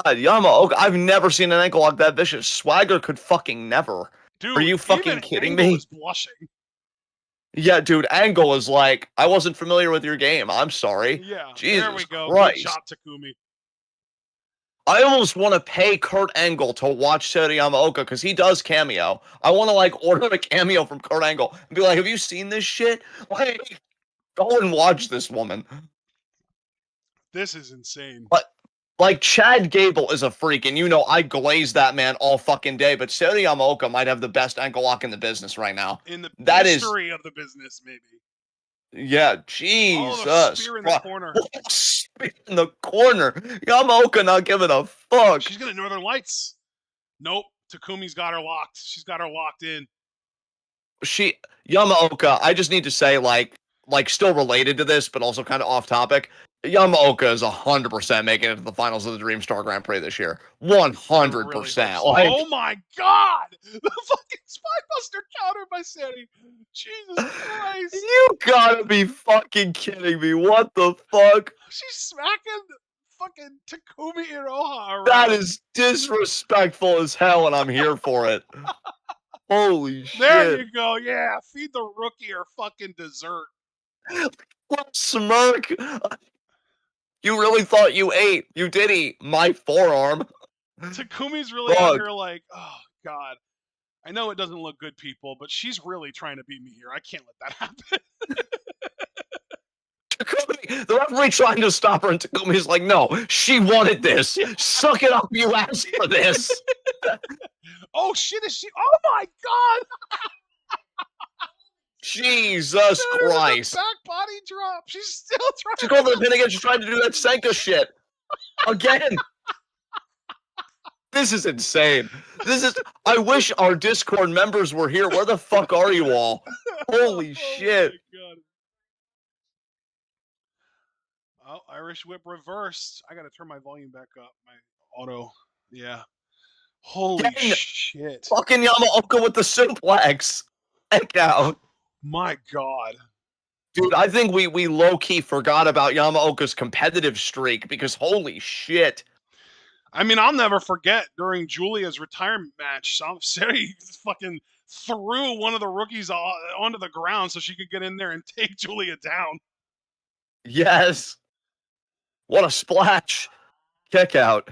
God, Yamaoka, I've never seen an ankle lock that vicious. Swagger could fucking never. Dude, Are you fucking even kidding Angle me? is blushing. Yeah, dude, Angle is like, I wasn't familiar with your game. I'm sorry. Yeah, there we Jesus go. Good Christ. job, Takumi. I almost want to pay Kurt Angle to watch Seri Yamaoka because he does cameo. I want to like order a cameo from Kurt Angle and be like, have you seen this shit? Like, go and watch this woman. This is insane. But like Chad Gable is a freak, and I glaze that man all fucking day. But Seri Yamaoka might have the best ankle lock in the business right now. In the That history of the business, maybe. yeah, Oh, the Jesus. spear in the corner. Spear in the corner. Yamaoka not giving a fuck. She's gonna Northern Lights. Nope. Takumi's got her locked. She's got her locked in. Yamaoka, I just need to say, like still related to this, but also kind of off topic. Yamaoka is 100% making it to the finals of the Dreamstar Grand Prix this year. 100%. Really oh my god! The fucking Spinebuster counter by Seri. Jesus Christ. You gotta be fucking kidding me. What the fuck? She's smacking fucking Takumi Iroha around. That is disrespectful as hell, and I'm here for it. Holy There shit. you go. Yeah, feed the rookie her fucking dessert. What smirk? You really thought you ate. You did eat my forearm. Takumi's really out Fuck. here like, oh god. I know it doesn't look good, people, but she's really trying to beat me here. I can't let that happen. Takumi, the referee trying to stop her, and Takumi's like, no, she wanted this. Suck it up, you asked for this. Oh shit, is she? Oh my god! Jesus Hit her with the Christ. back body drop. She's still She's trying going for to. the pin again. She's trying to do that Senka shit. Again. This is insane. I wish our Discord members were here. Where the fuck are you all? Holy shit. My god. Oh, Irish whip reversed. I gotta turn my volume back up. My auto. Yeah. Holy Again, shit. fucking Yamaoka with the suplex. Heck out. My god. Dude, I think we low-key forgot about Yamaoka's competitive streak because holy shit. I mean, I'll never forget during Julia's retirement match, Sari fucking threw one of the rookies onto the ground so she could get in there and take Julia down. Yes. What a splash. Kick out.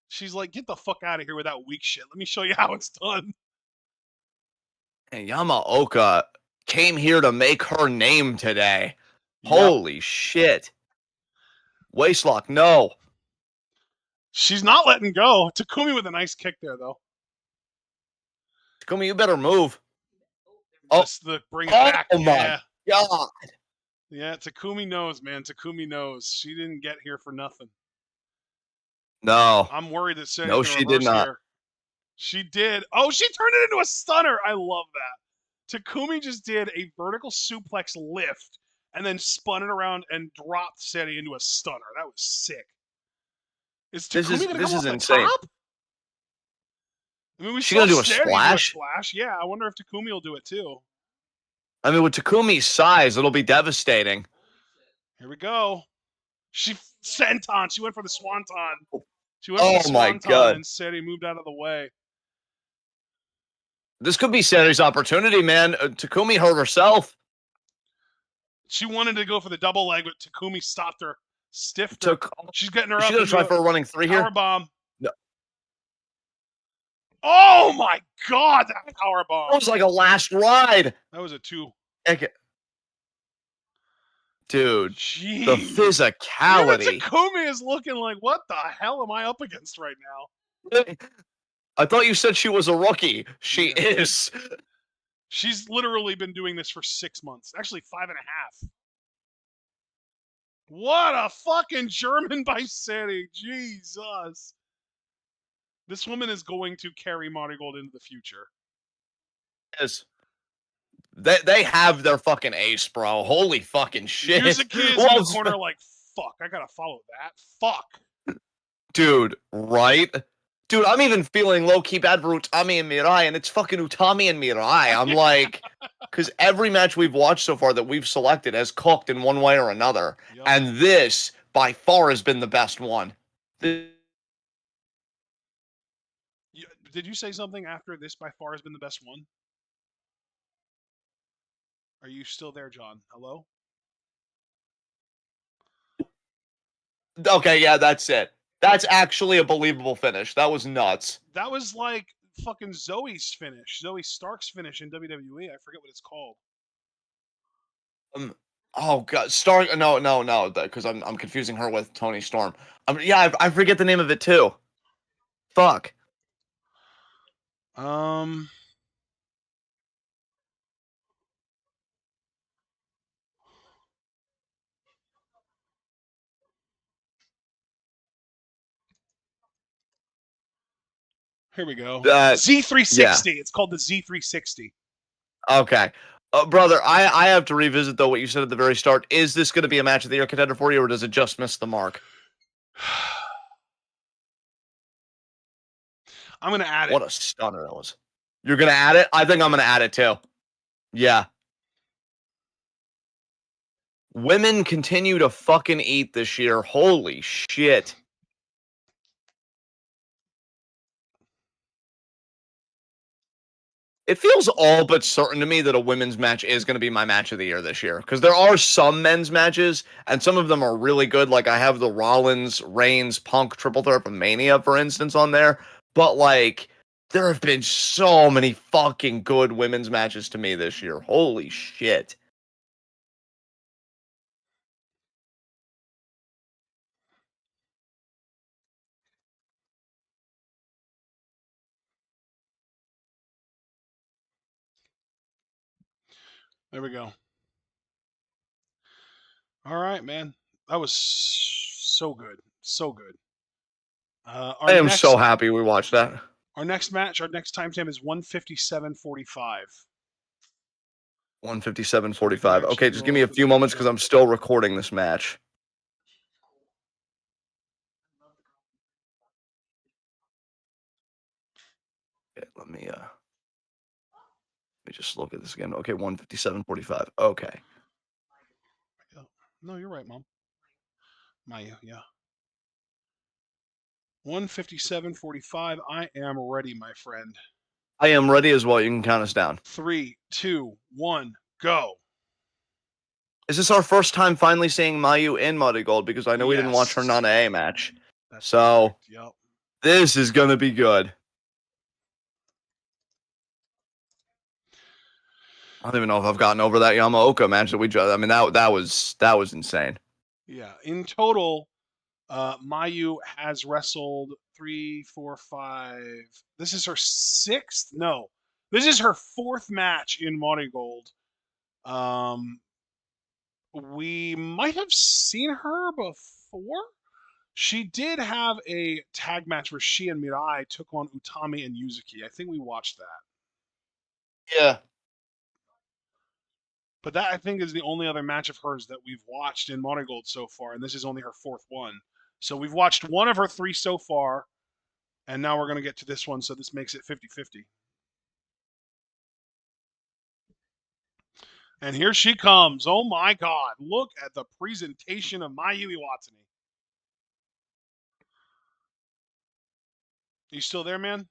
She's like, get the fuck out of here with that weak shit. Let me show you how it's done. And Yamaoka came here to make her name today. Yep. Holy shit. Waistlock, no. She's not letting go. Takumi with a nice kick there, though. Takumi, you better move. Oh, Just the bring it back. Oh my Yeah. god. Yeah, Takumi knows, man. Takumi knows. She didn't get here for nothing. No. I'm worried that Sari's No, gonna she reverse did not. here. She did. Oh, she turned it into a stunner. I love that. Takumi just did a vertical suplex lift and then spun it around and dropped Sari into a stunner. That was sick. Is Takumi gonna This come is off the insane. top? I mean, we She saw gonna do a Sari do a splash? splash. Yeah, I wonder if Takumi will do it too. I mean, with Takumi's size, it'll be devastating. Here we go. She senton. She went for the swanton. She went for Oh the my swanton, god. and Sari moved out of the way. This could be Sari's opportunity, man. Takumi hurt herself. She wanted to go for the double leg, but Takumi stopped her, stiffed her. She's getting her Is up. she gonna try for a running three here? Power bomb. No. Oh my god, that power bomb. That was like a last ride. That was a 2. Dude, Jeez. the physicality. Even Takumi is looking like, what the hell am I up against right now? I thought you said she was a rookie. She is. She's literally been doing this for 6 months. Actually, 5.5. What a fucking German by Sari. Jesus. This woman is going to carry Marigold into the future. Yes. They have their fucking ace, bro. Holy fucking shit. Yuzuki is in the corner like, fuck, I gotta follow that. Fuck. Dude, right? Dude, I'm even feeling low-key bad for Utami and Mirai, and it's fucking Utami and Mirai. I'm like, because every match we've watched so far that we've selected has cooked in one way or another. Yep. And this, by far, has been the best one. Did you say something after this by far has been the best one? Are you still there, John? Hello? Okay, yeah, that's it. That's actually a believable finish. That was nuts. That was like fucking Zoe's finish. Zoe Stark's finish in WWE. I forget what it's called. Oh god, Stark. No, because I'm confusing her with Tony Storm. Yeah, I forget the name of it too. Fuck. Here we go. Z360. Yeah. It's called the Z360. Okay. Brother, I have to revisit, though, what you said at the very start. Is this going to be a match of the year contender for you, or does it just miss the mark? I'm going to add it. What a stunner that was. You're going to add it? I think I'm going to add it, too. Yeah. Women continue to fucking eat this year. Holy shit. it feels all but certain to me that a women's match is going to be my match of the year this year. Because there are some men's matches, and some of them are really good. Like I have the Rollins, Reigns, Punk triple threat from Mania, for instance, on there. But like, there have been so many fucking good women's matches to me this year. Holy shit. There we go. All right, man. That was so good. So good. I am so happy we watched that. Our next match, our next timestamp is 157.45. 157.45. Match Okay, just give me a involved. few moments because I'm still recording this match. Okay, let me just look at this again. Okay, 157.45. Okay. No, you're right, Mom. Maya, yeah. 157.45. I am ready, my friend. I am ready as well. You can count us down. 3, 2, 1, go. Is this our first time finally seeing Mayu in Marigold? Because I know we didn't watch her Yes. Nana A match. That's So correct. Yep. this is gonna be good. I don't even know if I've gotten over that Yamaoka match that we just. I mean that was insane. Yeah. In total, Mayu has wrestled 3, 4, 5. This is her sixth. No, this is her fourth match in Marigold. We might have seen her before. She did have a tag match where she and Mirai took on Utami and Yuzuki. I think we watched that. Yeah. But that I think is the only other match of hers that we've watched in Marigold so far, and this is only her fourth one. So we've watched one of her three so far, and now we're going to get to this one, so this makes it 50-50. And here she comes. Oh my god. Look at the presentation of Mayu Iwatani. You still there, man?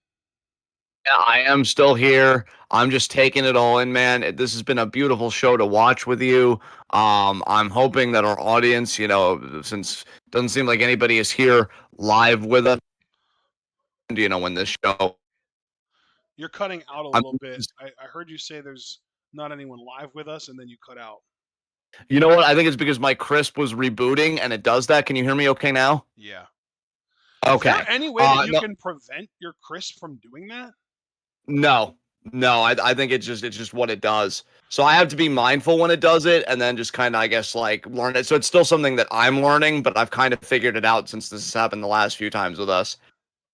Yeah, I am still here. I'm just taking it all in, man. This has been a beautiful show to watch with you. I'm hoping that our audience, since it doesn't seem like anybody is here live with us, when this show. You're cutting out a I'm, little bit. I heard you say there's not anyone live with us, and then you cut out. you know what? I think it's because my crisp was rebooting and it does that. Can you hear me okay now? Yeah. Is there Okay. any way that you No, can prevent your crisp from doing that? no, no. I think it's just what it does. So I have to be mindful when it does it, and then just kind of, I guess, like learn it. So it's still something that I'm learning, but I've kind of figured it out since this has happened the last few times with us.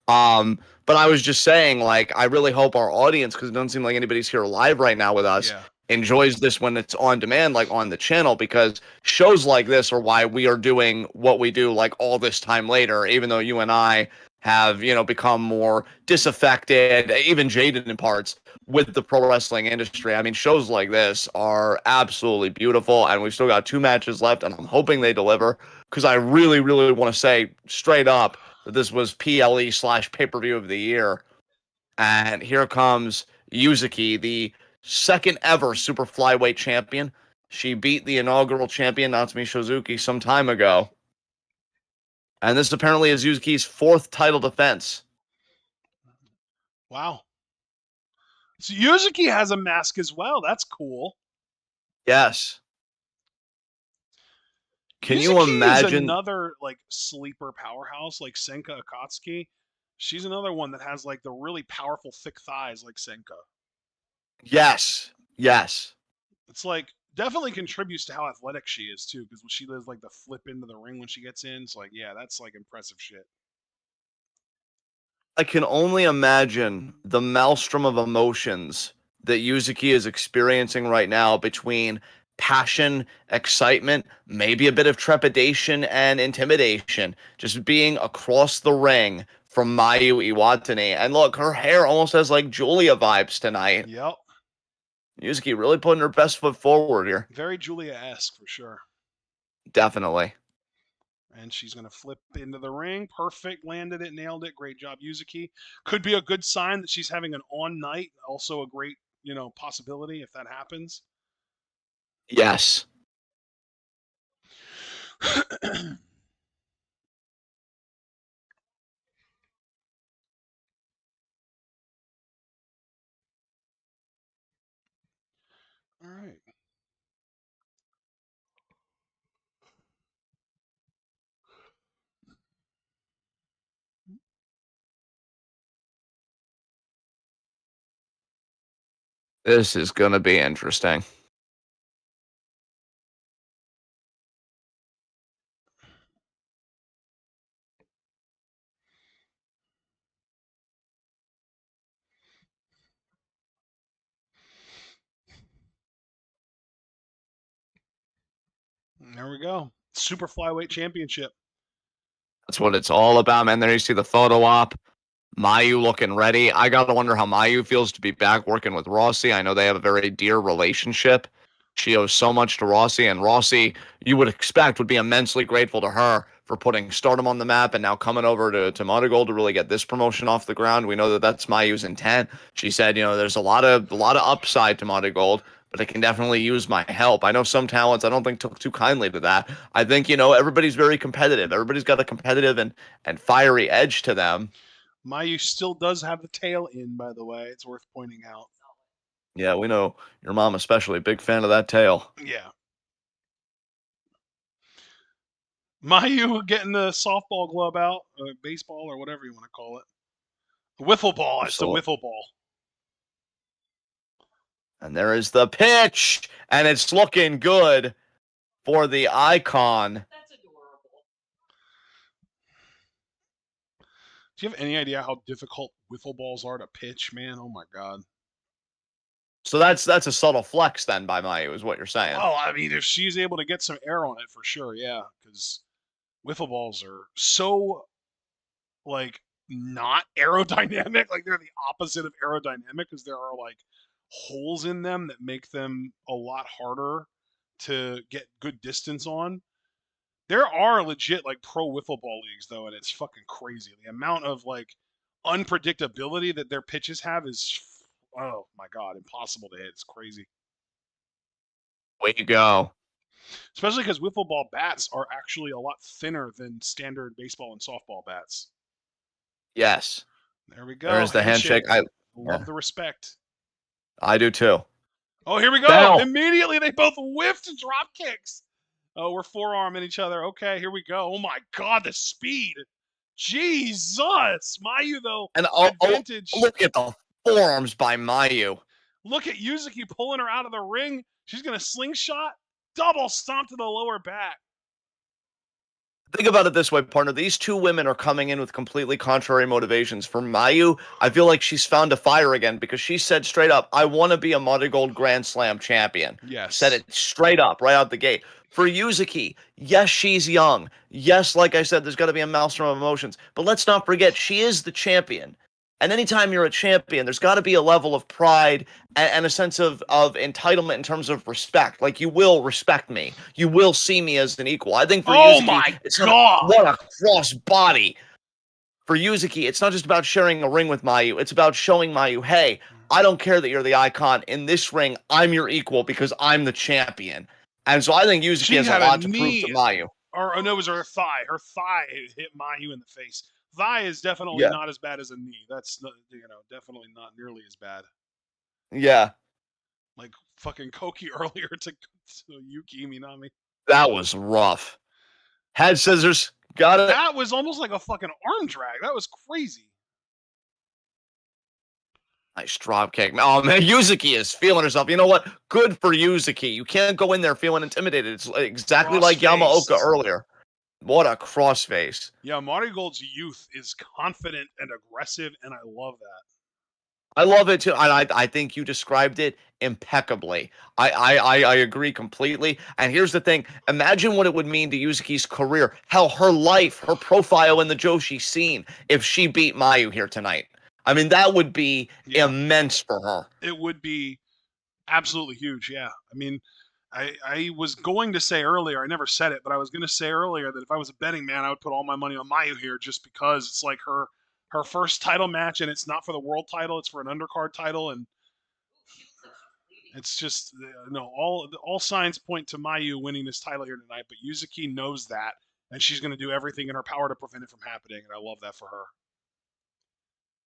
But I was just saying, like, I really hope our audience, because it doesn't seem like anybody's here live right now with us, Yeah. enjoys this when it's on demand, like on the channel, because shows like this are why we are doing what we do, like all this time later, even though you and I have, become more disaffected, even jaded in parts with the pro wrestling industry. I mean, shows like this are absolutely beautiful, and we've still got 2 matches left, and I'm hoping they deliver because I really, really want to say straight up that this was PLE / pay-per-view of the year. And here comes Yuzuki, the second ever super flyweight champion. She beat the inaugural champion, Natsumi Shizuki, some time ago. And this apparently is Yuzuki's 4th title defense. Wow. So Yuzuki has a mask as well. That's cool. Yes. Can you Yuzuki is imagine? another like sleeper powerhouse, like Senka Akatsuki. She's another one that has like the really powerful thick thighs, like Senka. Yes. Yes. It's like definitely contributes to how athletic she is too, because she does like the flip into the ring when she gets in. It's like, yeah, that's like impressive shit. I can only imagine the maelstrom of emotions that Yuzuki is experiencing right now between passion, excitement, maybe a bit of trepidation and intimidation, just being across the ring from Mayu Iwatani. And look, her hair almost has like Julia vibes tonight. Yep. Yuzuki really putting her best foot forward here. Very Julia-esque for sure. Definitely. And she's going to flip into the ring. Perfect. Landed it. Nailed it. Great job, Yuzuki. Could be a good sign that she's having an on night. Also a great, possibility if that happens. Yes. All right. This is going to be interesting. There we go. Super flyweight championship. That's what it's all about, man. There you see the photo op. Mayu looking ready. I gotta wonder how Mayu feels to be back working with Rossi. I know they have a very dear relationship. She owes so much to Rossi, and Rossi, you would expect, would be immensely grateful to her for putting Stardom on the map and now coming over to MARIGOLD to really get this promotion off the ground. We know that that's Mayu's intent. She said, there's a lot of upside to MARIGOLD, but it can definitely use my help. I know some talents I don't think took too kindly to that. I think everybody's very competitive. Everybody's got a competitive and fiery edge to them. Mayu still does have the tail in, by the way. It's worth pointing out. Yeah, we know your mom especially, big fan of that tail. Yeah. Mayu getting the softball glove out, baseball or whatever you want to call it. Wiffle ball. It's a Absolutely. wiffle ball. And there is the pitch, and it's looking good for the icon. That's adorable. Do you have any idea how difficult wiffle balls are to pitch, man? Oh my god. So that's a subtle flex then by Mayu, is what you're saying. Well, I mean, if she's able to get some air on it, for sure, yeah. Because wiffle balls are so like not aerodynamic. Like they're the opposite of aerodynamic because there are like holes in them that make them a lot harder to get good distance on. There are legit like pro wiffle ball leagues though, and it's fucking crazy. The amount of like unpredictability that their pitches have is, oh my god, impossible to hit. It's crazy. Way to go. Especially because wiffle ball bats are actually a lot thinner than standard baseball and softball bats. Yes. There we go. There's the handshake. Love the respect. I do too. Oh, here we go. Now. Immediately they both whiffed drop kicks. Oh, we're forearming each other. Okay, here we go. Oh my god, the speed. Jesus. Mayu though, And advantage. look at the forearms by Mayu. Look at Yuzuki pulling her out of the ring. She's going to slingshot. Double stomp to the lower back. Think about it this way, partner. These two women are coming in with completely contrary motivations. For Mayu, I feel like she's found a fire again because she said straight up, I want to be a MARIGOLD Grand Slam champion. Yes. Said it straight up, right out the gate. For Yuzuki, yes, she's young. Yes, like I said, there's got to be a maelstrom of emotions. But let's not forget, she is the champion. And anytime you're a champion, there's got to be a level of pride and a sense of entitlement in terms of respect. Like, you will respect me. You will see me as an equal. I think for Oh Yuzuki, my it's god! What a cross body. For Yuzuki, it's not just about sharing a ring with Mayu. It's about showing Mayu, hey, I don't care that you're the icon. In this ring, I'm your equal because I'm the champion. And so I think Yuzuki has a lot to prove to Mayu. Or no, it was her thigh. Her thigh hit Mayu in the face. Thigh is definitely not as bad as a knee. That's definitely not nearly as bad. Yeah. Like fucking Koki earlier to Yuki Minami. That was rough. Head scissors. Got it. That was almost like a fucking arm drag. That was crazy. Nice drop kick. Oh, man, Yuzuki is feeling herself. You know what? Good for Yuzuki. You can't go in there feeling intimidated. It's exactly like Yamaoka earlier. What a crossface. Yeah, MARIGOLD's youth is confident and aggressive, and I love that. I love it too. I think you described it impeccably. I agree completely. And here's the thing. Imagine what it would mean to Yuzuki's career. Hell, her life, her profile in the Joshi scene if she beat Mayu here tonight. I mean, that would be immense for her. It would be absolutely huge, yeah. I mean, I was going to say earlier, I never said it, but I was going to say earlier that if I was a betting man, I would put all my money on Mayu here just because it's like her first title match, and it's not for the world title, it's for an undercard title, and It's just no. All signs point to Mayu winning this title here tonight, but Yuzuki knows that, and she's going to do everything in her power to prevent it from happening. And I love that for her.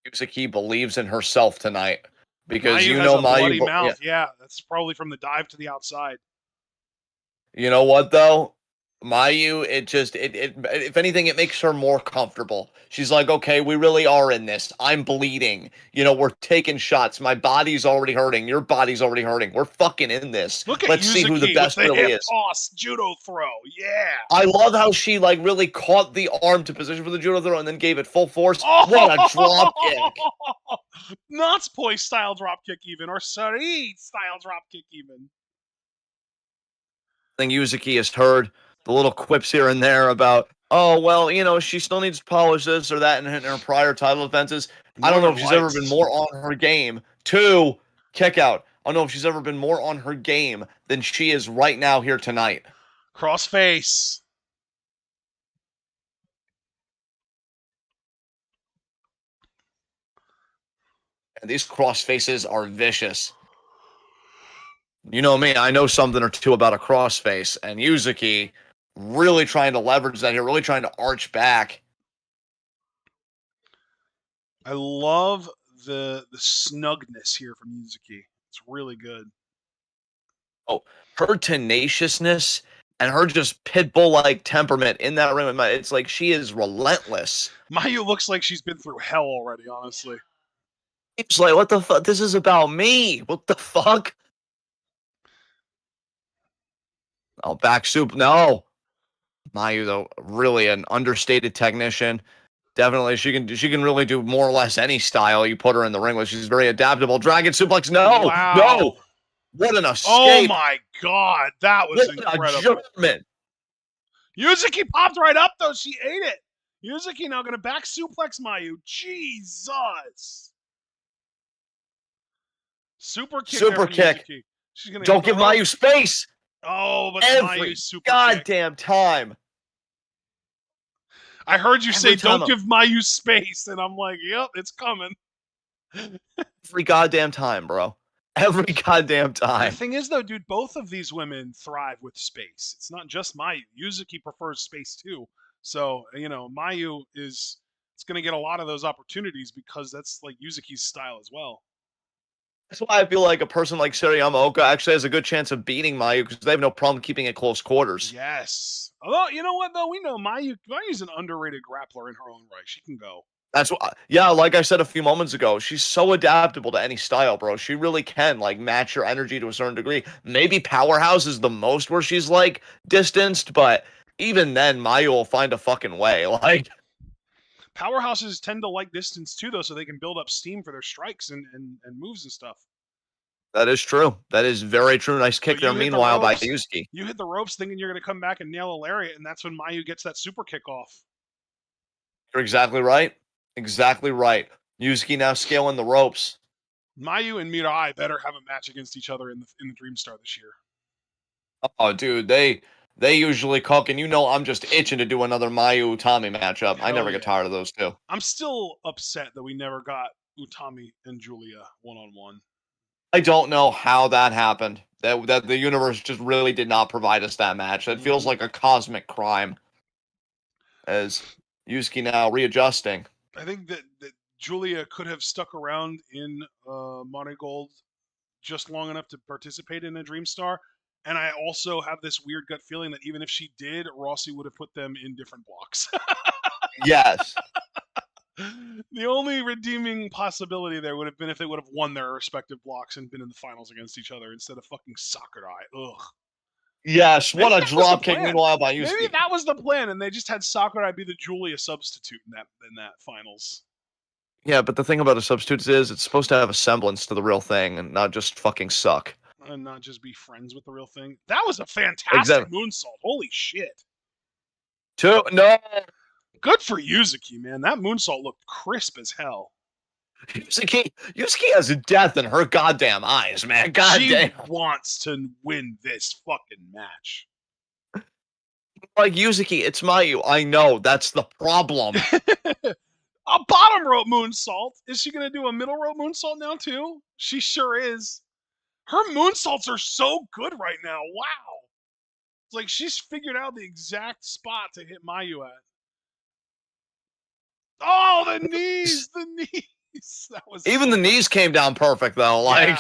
Yuzuki believes in herself tonight because Mayu you has know a bloody Mayu. Yeah, mouth. Yeah, that's probably from the dive to the outside. you know what though? Mayu, it if anything, it makes her more comfortable. She's like, okay, we really are in this. I'm bleeding. You know, we're taking shots. My body's already hurting. Your body's already hurting. We're fucking in this. Look at Let's see who the Yuzuki with best the really hip is. toss judo throw. Yeah. I love how she like really caught the arm to position for the judo throw and then gave it full force. What a drop kick! Oh, Natsupoi style drop kick even, or Sari style drop kick even. I think Yuzuki has heard the little quips here and there about, oh, well, you know, she still needs to polish this or that in her prior title defenses. I don't know Northern if she's ever been Lights. more on her game. Two, kick out. I don't know if she's ever been more on her game than she is right now here tonight. Crossface. And these cross faces are vicious. You know me, I know something or two about a crossface, and Yuzuki really trying to leverage that here, really trying to arch back. I love the snugness here from Yuzuki. It's really good. Oh, her tenaciousness and her just pit bull like temperament in that ring. It's like she is relentless. Mayu looks like she's been through hell already, honestly. It's like, what the fuck? This is about me. What the fuck? Oh, back soup. No. Mayu, though, really an understated technician. Definitely, she can really do more or less any style you put her in the ring with. She's very adaptable. Dragon suplex. No, Wow. no. What an Oh escape. my god, that was What incredible. a German. Yuzuki popped right up though. She ate it. Yuzuki now gonna back suplex Mayu. Jesus. Super kick. Super kick. Yuzuki. She's gonna Don't give Mayu space. Oh, but Every Mayu super goddamn kick. time. I heard you say don't time give Mayu space, and I'm like, yep, it's coming. Every goddamn time, bro. Every goddamn time. The thing is, though, dude, both of these women thrive with space. It's not just Mayu. Yuzuki prefers space too. So, you know, Mayu is it's going to get a lot of those opportunities because that's like Yuzuki's style as well. That's why I feel like a person like Sarayama Oka actually has a good chance of beating Mayu because they have no problem keeping it close quarters. Yes. Although, you know what, though? We know Mayu's an underrated grappler in her own right. She can go. That's what, yeah, like I said a few moments ago, she's so adaptable to any style, bro. She really can like match your energy to a certain degree. Maybe Powerhouse is the most where she's like distanced, but even then, Mayu will find a fucking way. Like Powerhouses tend to like distance too, though, so they can build up steam for their strikes and moves and stuff. that is true. That is very true. Nice kick there. Meanwhile, by Yuzuki. You hit the ropes thinking you're going to come back and nail a lariat, and that's when Mayu gets that super kick off. You're exactly right. Exactly right. Yuzuki now scaling the ropes. Mayu and Mirai better have a match against each other in the Dream Star this year. Oh, dude, they usually cook, and you know I'm just itching to do another Mayu Utami matchup. I never get tired of those two. I'm still upset that we never got Utami and Julia one-on-one. I don't know how that happened. That the universe just really did not provide us that match. That feels like a cosmic crime. As Yusuke now readjusting. I think that Julia could have stuck around in Marigold just long enough to participate in a Dream Star. And I also have this weird gut feeling that even if she did, Rossi would have put them in different blocks. Yes. The only redeeming possibility there would have been if they would have won their respective blocks and been in the finals against each other instead of fucking Sakurai. Ugh. Yes, what a drop kick meanwhile by Yusuke. Maybe that was the plan, and they just had Sakurai be the Julia substitute in that finals. Yeah, but the thing about a substitute is it's supposed to have a semblance to the real thing and not just fucking suck. And not just be friends with the real thing. That was a fantastic moonsault. Holy shit. No. Good for Yuzuki, man. That moonsault looked crisp as hell. Yuzuki has death in her goddamn eyes, man. Goddamn. She wants to win this fucking match. Like, Yuzuki, it's Mayu. I know, that's the problem. A bottom rope moonsault? Is she going to do a middle rope moonsault now, too? She sure is. Her moonsaults are so good right now. Wow. It's like she's figured out the exact spot to hit Mayu at. Oh, the knees, the knees. That was Even so the good. knees came down perfect though. Like,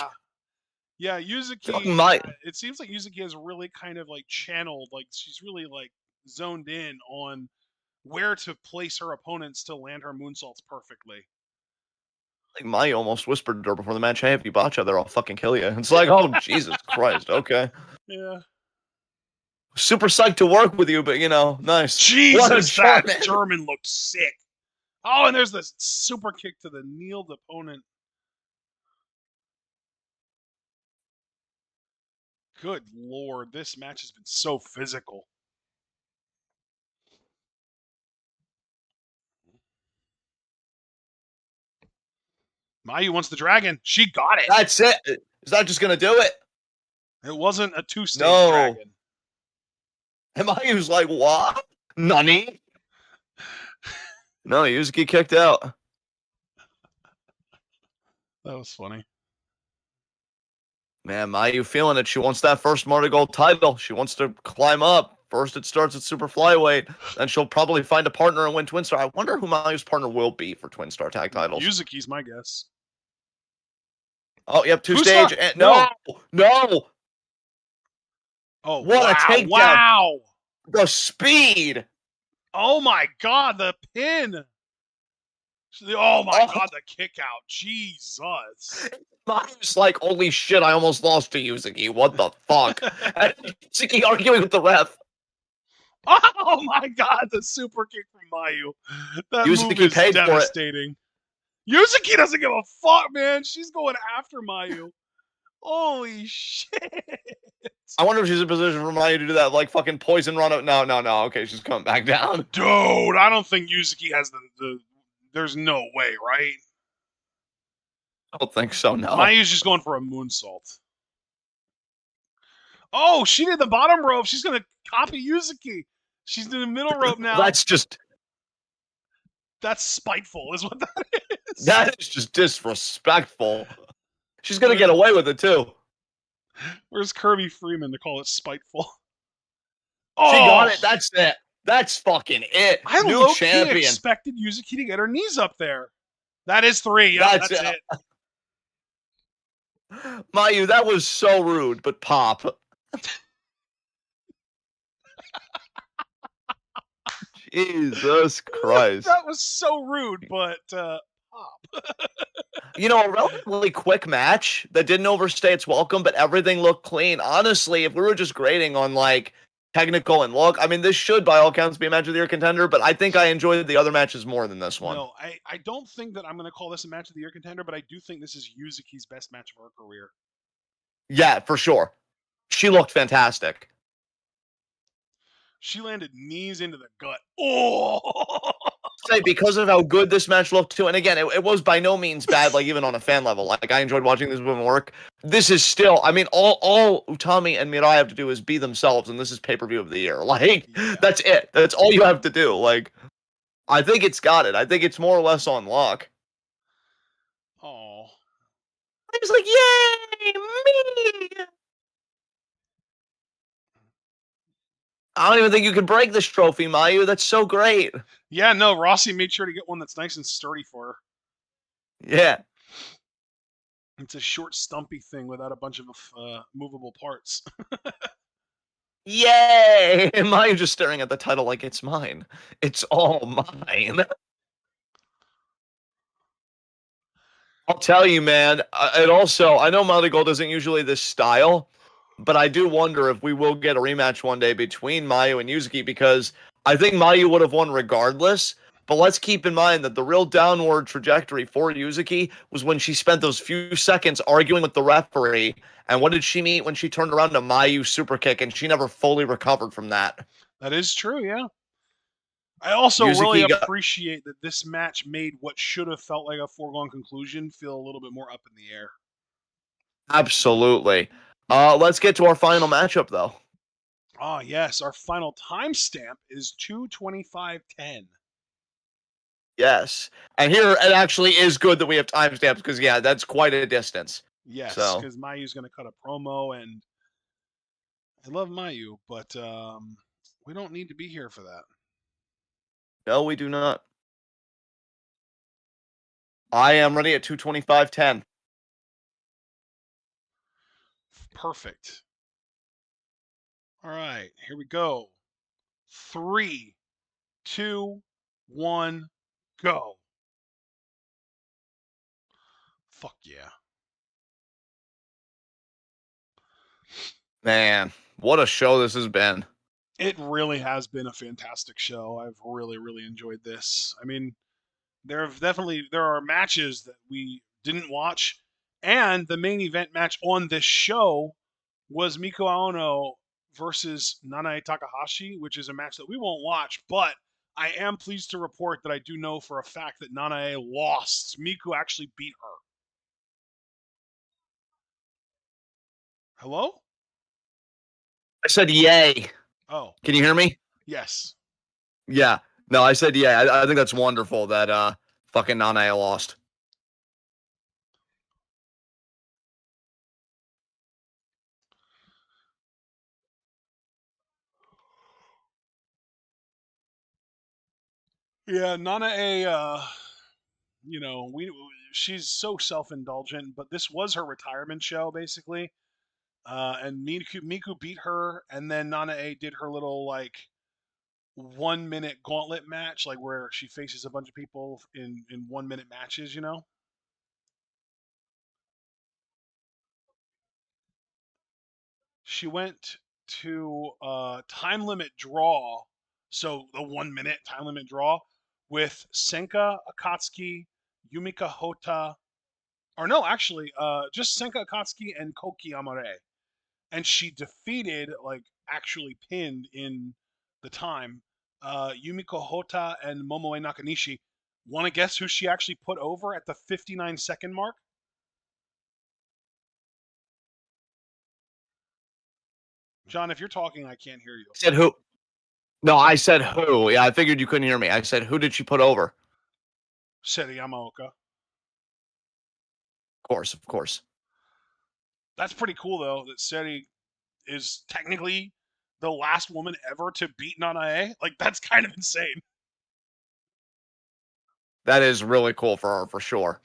Yeah, Yuzuki. my It seems like Yuzuki has really kind of like channeled, like she's really like zoned in on where to place her opponents to land her moonsaults perfectly. like Maya almost whispered to her before the match, "Hey, if you botch out there, I'll fucking kill you." It's like, oh Jesus Christ. Okay. Yeah. Super psyched to work with you, but nice. What a Jesus, that German. German looked sick. Oh, and there's this super kick to the kneeled opponent. Good lord, this match has been so physical. Mayu wants the dragon. She got it. That's it. Is that just gonna do it? It wasn't a two-stage No. dragon. And Mayu's like, what? Nani? No, Yuzuki kicked out. That was funny. Man, Mayu feeling it. She wants that first Marigold title. She wants to climb up. First, it starts at Super Flyweight. Then she'll probably find a partner and win Twin Star. I wonder who Mayu's partner will be for Twin Star tag titles. Yuzuki's my guess. Oh, yep, two Two-star? stage. No. Oh, What a wow. takedown. Wow. The speed. Oh, my God. The pin. Oh, my God. The kick out. Jesus. Mayu's like, holy shit, I almost lost to Yuzuki. What the fuck? And Yuzuki arguing with the ref. Oh, my God. The super kick from Mayu. That Yuzuki move is paid for it. devastating. Yuzuki doesn't give a fuck, man. She's going after Mayu. Holy shit. I wonder if she's in position for Mayu to do that, like, fucking poison run out. No. Okay, she's coming back down. Dude, I don't think Yuzuki has the there's no way, right? I don't think so, no. Mayu's just going for a moonsault. Oh, she did the bottom rope. She's going to copy Yuzuki. She's in the middle rope now. That's spiteful, is what that is. That is just disrespectful. She's going to get away with it, too. Where's Kirby Freeman to call it spiteful? She got it. That's it. That's fucking it. I New low-key champion. expected Yuzuki to get her knees up there. That is 3. Yep, that's it. Mayu, that was so rude, but pop. Jesus Christ. That was so rude, but pop. A relatively quick match that didn't overstay its welcome, but everything looked clean. Honestly, if we were just grading on, like, technical and look, I mean, this should, by all accounts, be a match of the year contender, but I think I enjoyed the other matches more than this one. No, I don't think that I'm going to call this a match of the year contender, but I do think this is Yuzuki's best match of her career. Yeah, for sure. She looked fantastic. She landed knees into the gut. Oh! Say, because of how good this match looked too, and again, it was by no means bad, like, even on a fan level. Like, I enjoyed watching this woman work. This is still, I mean, all Utami and Mirai have to do is be themselves, and this is pay-per-view of the year. Like, That's it. That's all you have to do. Like, I think it's got it. I think it's more or less on lock. Oh. I was like, yay, me! I don't even think you can break this trophy, Mayu. That's so great. Yeah, no, Rossi made sure to get one that's nice and sturdy for her. Yeah. It's a short, stumpy thing without a bunch of movable parts. Yay! And Mayu just staring at the title like it's mine. It's all mine. I'll tell you, man. And also, I know MARIGOLD isn't usually this style, but I do wonder if we will get a rematch one day between Mayu and Yuzuki, because I think Mayu would have won regardless. But let's keep in mind that the real downward trajectory for Yuzuki was when she spent those few seconds arguing with the referee. And what did she meet when she turned around to Mayu super kick, and she never fully recovered from that? That is true, yeah. I also really appreciate that this match made what should have felt like a foregone conclusion feel a little bit more up in the air. Absolutely. Let's get to our final matchup, though. Oh, yes. Our final timestamp is 2:25:10. Yes. And here, it actually is good that we have timestamps, because, yeah, that's quite a distance. Yes, So because Mayu's going to cut a promo, and I love Mayu, but we don't need to be here for that. no, we do not. I am ready at 225.10. Perfect. All right, here we go. 3, 2, 1, go. Fuck yeah. Man, what a show this has been. It really has been a fantastic show. I've really, really enjoyed this. I mean, there are matches that we didn't watch, and the main event match on this show was Miko Aono versus Nanae Takahashi, which is a match that we won't watch, but I am pleased to report that I do know for a fact that Nanae lost. Miku actually beat her. Hello? I said yay. Oh, Can you hear me? yes. Yeah. No, I said yeah. I think that's wonderful that fucking Nanae lost. Yeah, Nanae, we she's so self-indulgent, but this was her retirement show basically. And Miku beat her, and then Nanae did her little like 1 minute gauntlet match, like where she faces a bunch of people in 1 minute matches. She went to time limit draw, so the 1 minute time limit draw with Senka Akatsuki, Yumika Hota, or no, actually, just Senka Akatsuki and Koki Amare, and she defeated, like actually pinned in the time, Yumiko Hota and Momoe Nakanishi. Want to guess who she actually put over at the 59-second mark? John, if you're talking, I can't hear you. Said who? No, I said who. Yeah, I figured you couldn't hear me. I said who did she put over? Seri Yamaoka. Of course, of course. That's pretty cool, though, that Seri is technically the last woman ever to beat Nanae. Like, that's kind of insane. That is really cool for her, for sure.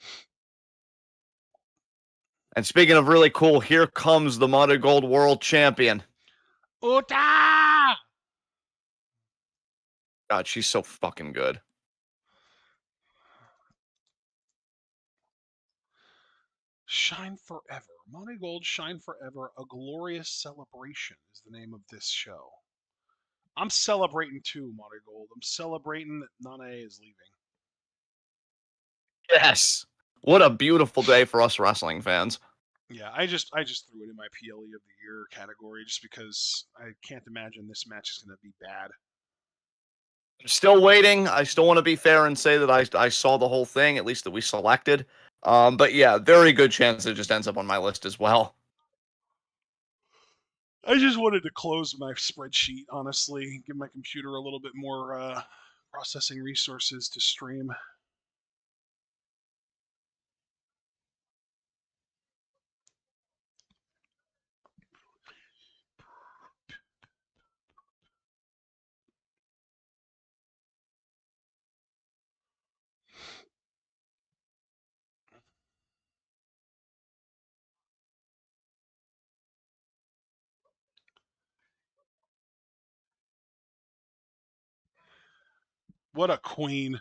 And speaking of really cool, here comes the MARIGOLD World Champion. Uta! God, she's so fucking good. Shine Forever. Marigold Shine Forever, A Glorious Celebration is the name of this show. I'm celebrating too, Marigold. I'm celebrating that Nanae is leaving. Yes. What a beautiful day for us wrestling fans. Yeah, I just threw it in my PLE of the year category just because I can't imagine this match is going to be bad. I'm still waiting. I still want to be fair and say that I saw the whole thing, at least that we selected. But yeah, very good chance it just ends up on my list as well. I just wanted to close my spreadsheet, honestly, give my computer a little bit more processing resources to stream. What a queen.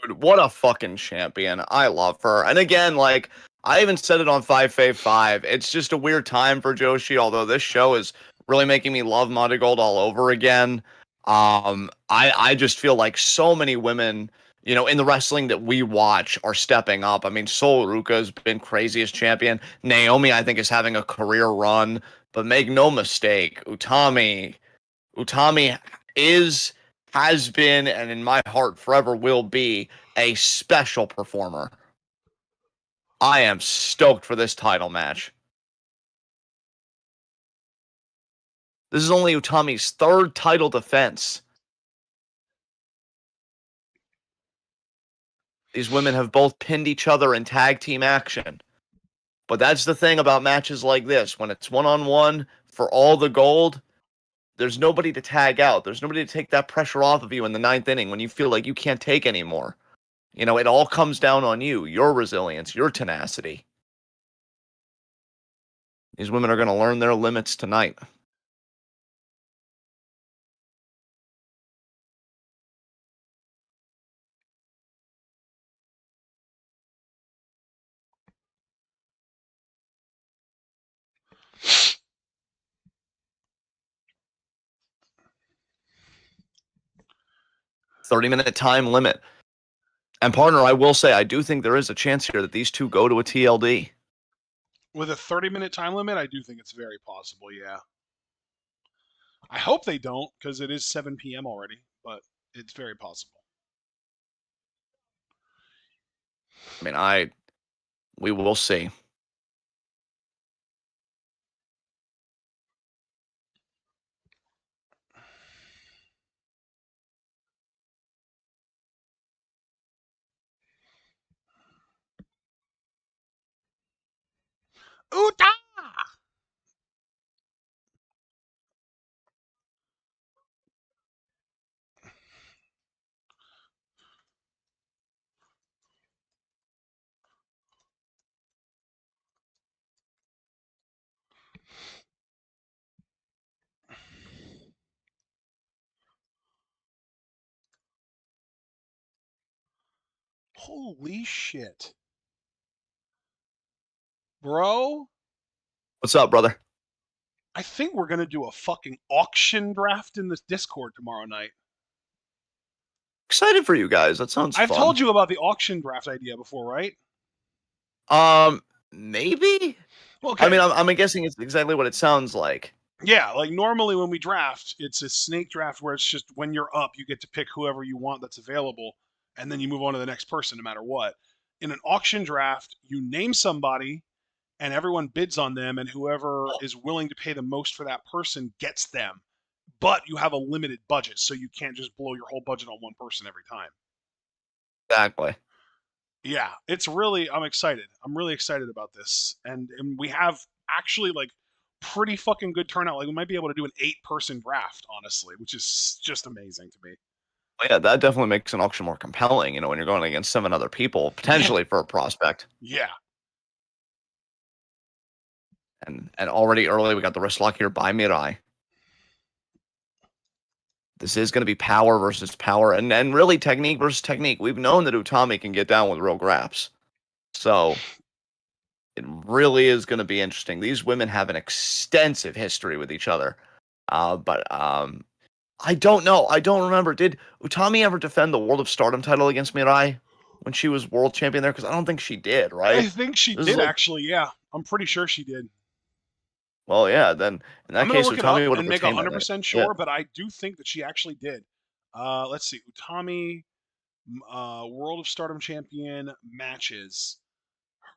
Dude, what a fucking champion. I love her. And again, like, I even said it on 5 It's just a weird time for Joshi, although this show is really making me love Marigold all over again. I just feel like so many women, in the wrestling that we watch are stepping up. I mean, Sol Ruka's been crazy as champion. Naomi, I think, is having a career run. But make no mistake, Utami is, has been, and in my heart forever will be a special performer. I am stoked for this title match. This is only Utami's third title defense. These women have both pinned each other in tag team action. But that's the thing about matches like this. When it's one-on-one for all the gold, there's nobody to tag out. There's nobody to take that pressure off of you in the ninth inning when you feel like you can't take anymore. You know, it all comes down on you, your resilience, your tenacity. These women are going to learn their limits tonight. Thirty-minute time limit. And partner, I will say, I do think there is a chance here that these two go to a TLD. With a 30-minute time limit, I do think it's very possible, yeah. I hope they don't, because it is 7 p.m. already, but it's very possible. I mean, we will see. Uta! Holy shit. Bro, What's up, brother? I think we're going to do a fucking auction draft in this Discord tomorrow night. Excited for you guys. That sounds I've fun. told you about the auction draft idea before, right? Maybe. I Okay. mean, I'm guessing it's exactly what it sounds like. Yeah, like normally when we draft, it's a snake draft where it's just when you're up, you get to pick whoever you want that's available, and then you move on to the next person no matter what. In an auction draft, you name somebody and everyone bids on them, and whoever is willing to pay the most for that person gets them. But you have a limited budget, so you can't just blow your whole budget on one person every time. Exactly. Yeah, it's really I'm excited. I'm really excited about this. And we have actually like pretty fucking good turnout. Like we might be able to do an 8-person draft, honestly, which is just amazing to me. Yeah, that definitely makes an auction more compelling, you know, when you're going against 7 other people, Yeah. potentially for a prospect. Yeah. And already early, we got the wrist lock here by Mirai. This is going to be power versus power, and really technique versus technique. We've known that Utami can get down with real graps. So it really is going to be interesting. These women have an extensive history with each other. But I don't know. I don't remember. Did Utami ever defend the World of Stardom title against Mirai when she was world champion there? Because I don't think she did, I right? think she This is did like, actually, yeah. I'm pretty sure she did. well, yeah, then in I'm that gonna case, look it up Utami would have and make retained that. 100% Yeah. sure, but I do think that she actually did. Let's see, Utami, World of Stardom champion matches.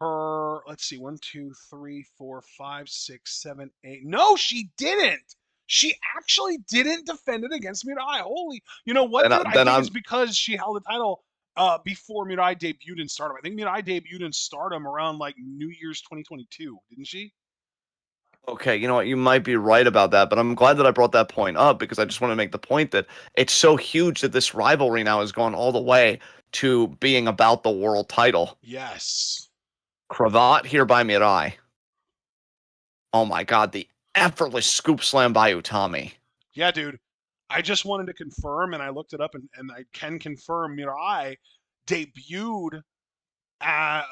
Her, let's see, 1, 2, 3, 4, 5, 6, 7, 8. No, she didn't. She actually didn't defend it against Mirai. Holy, you know what, dude? I Then think it's I'm because she held the title before Mirai debuted in Stardom. I think Mirai debuted in Stardom around like New Year's 2022, didn't she? okay. You know what? You might be right about that, but I'm glad that I brought that point up because I just want to make the point that it's so huge that this rivalry now has gone all the way to being about the world title. Yes. Cravat here by Mirai. Oh my God, the effortless scoop slam by Utami. Yeah, dude. I just wanted to confirm, and I looked it up, and I can confirm Mirai debuted uh,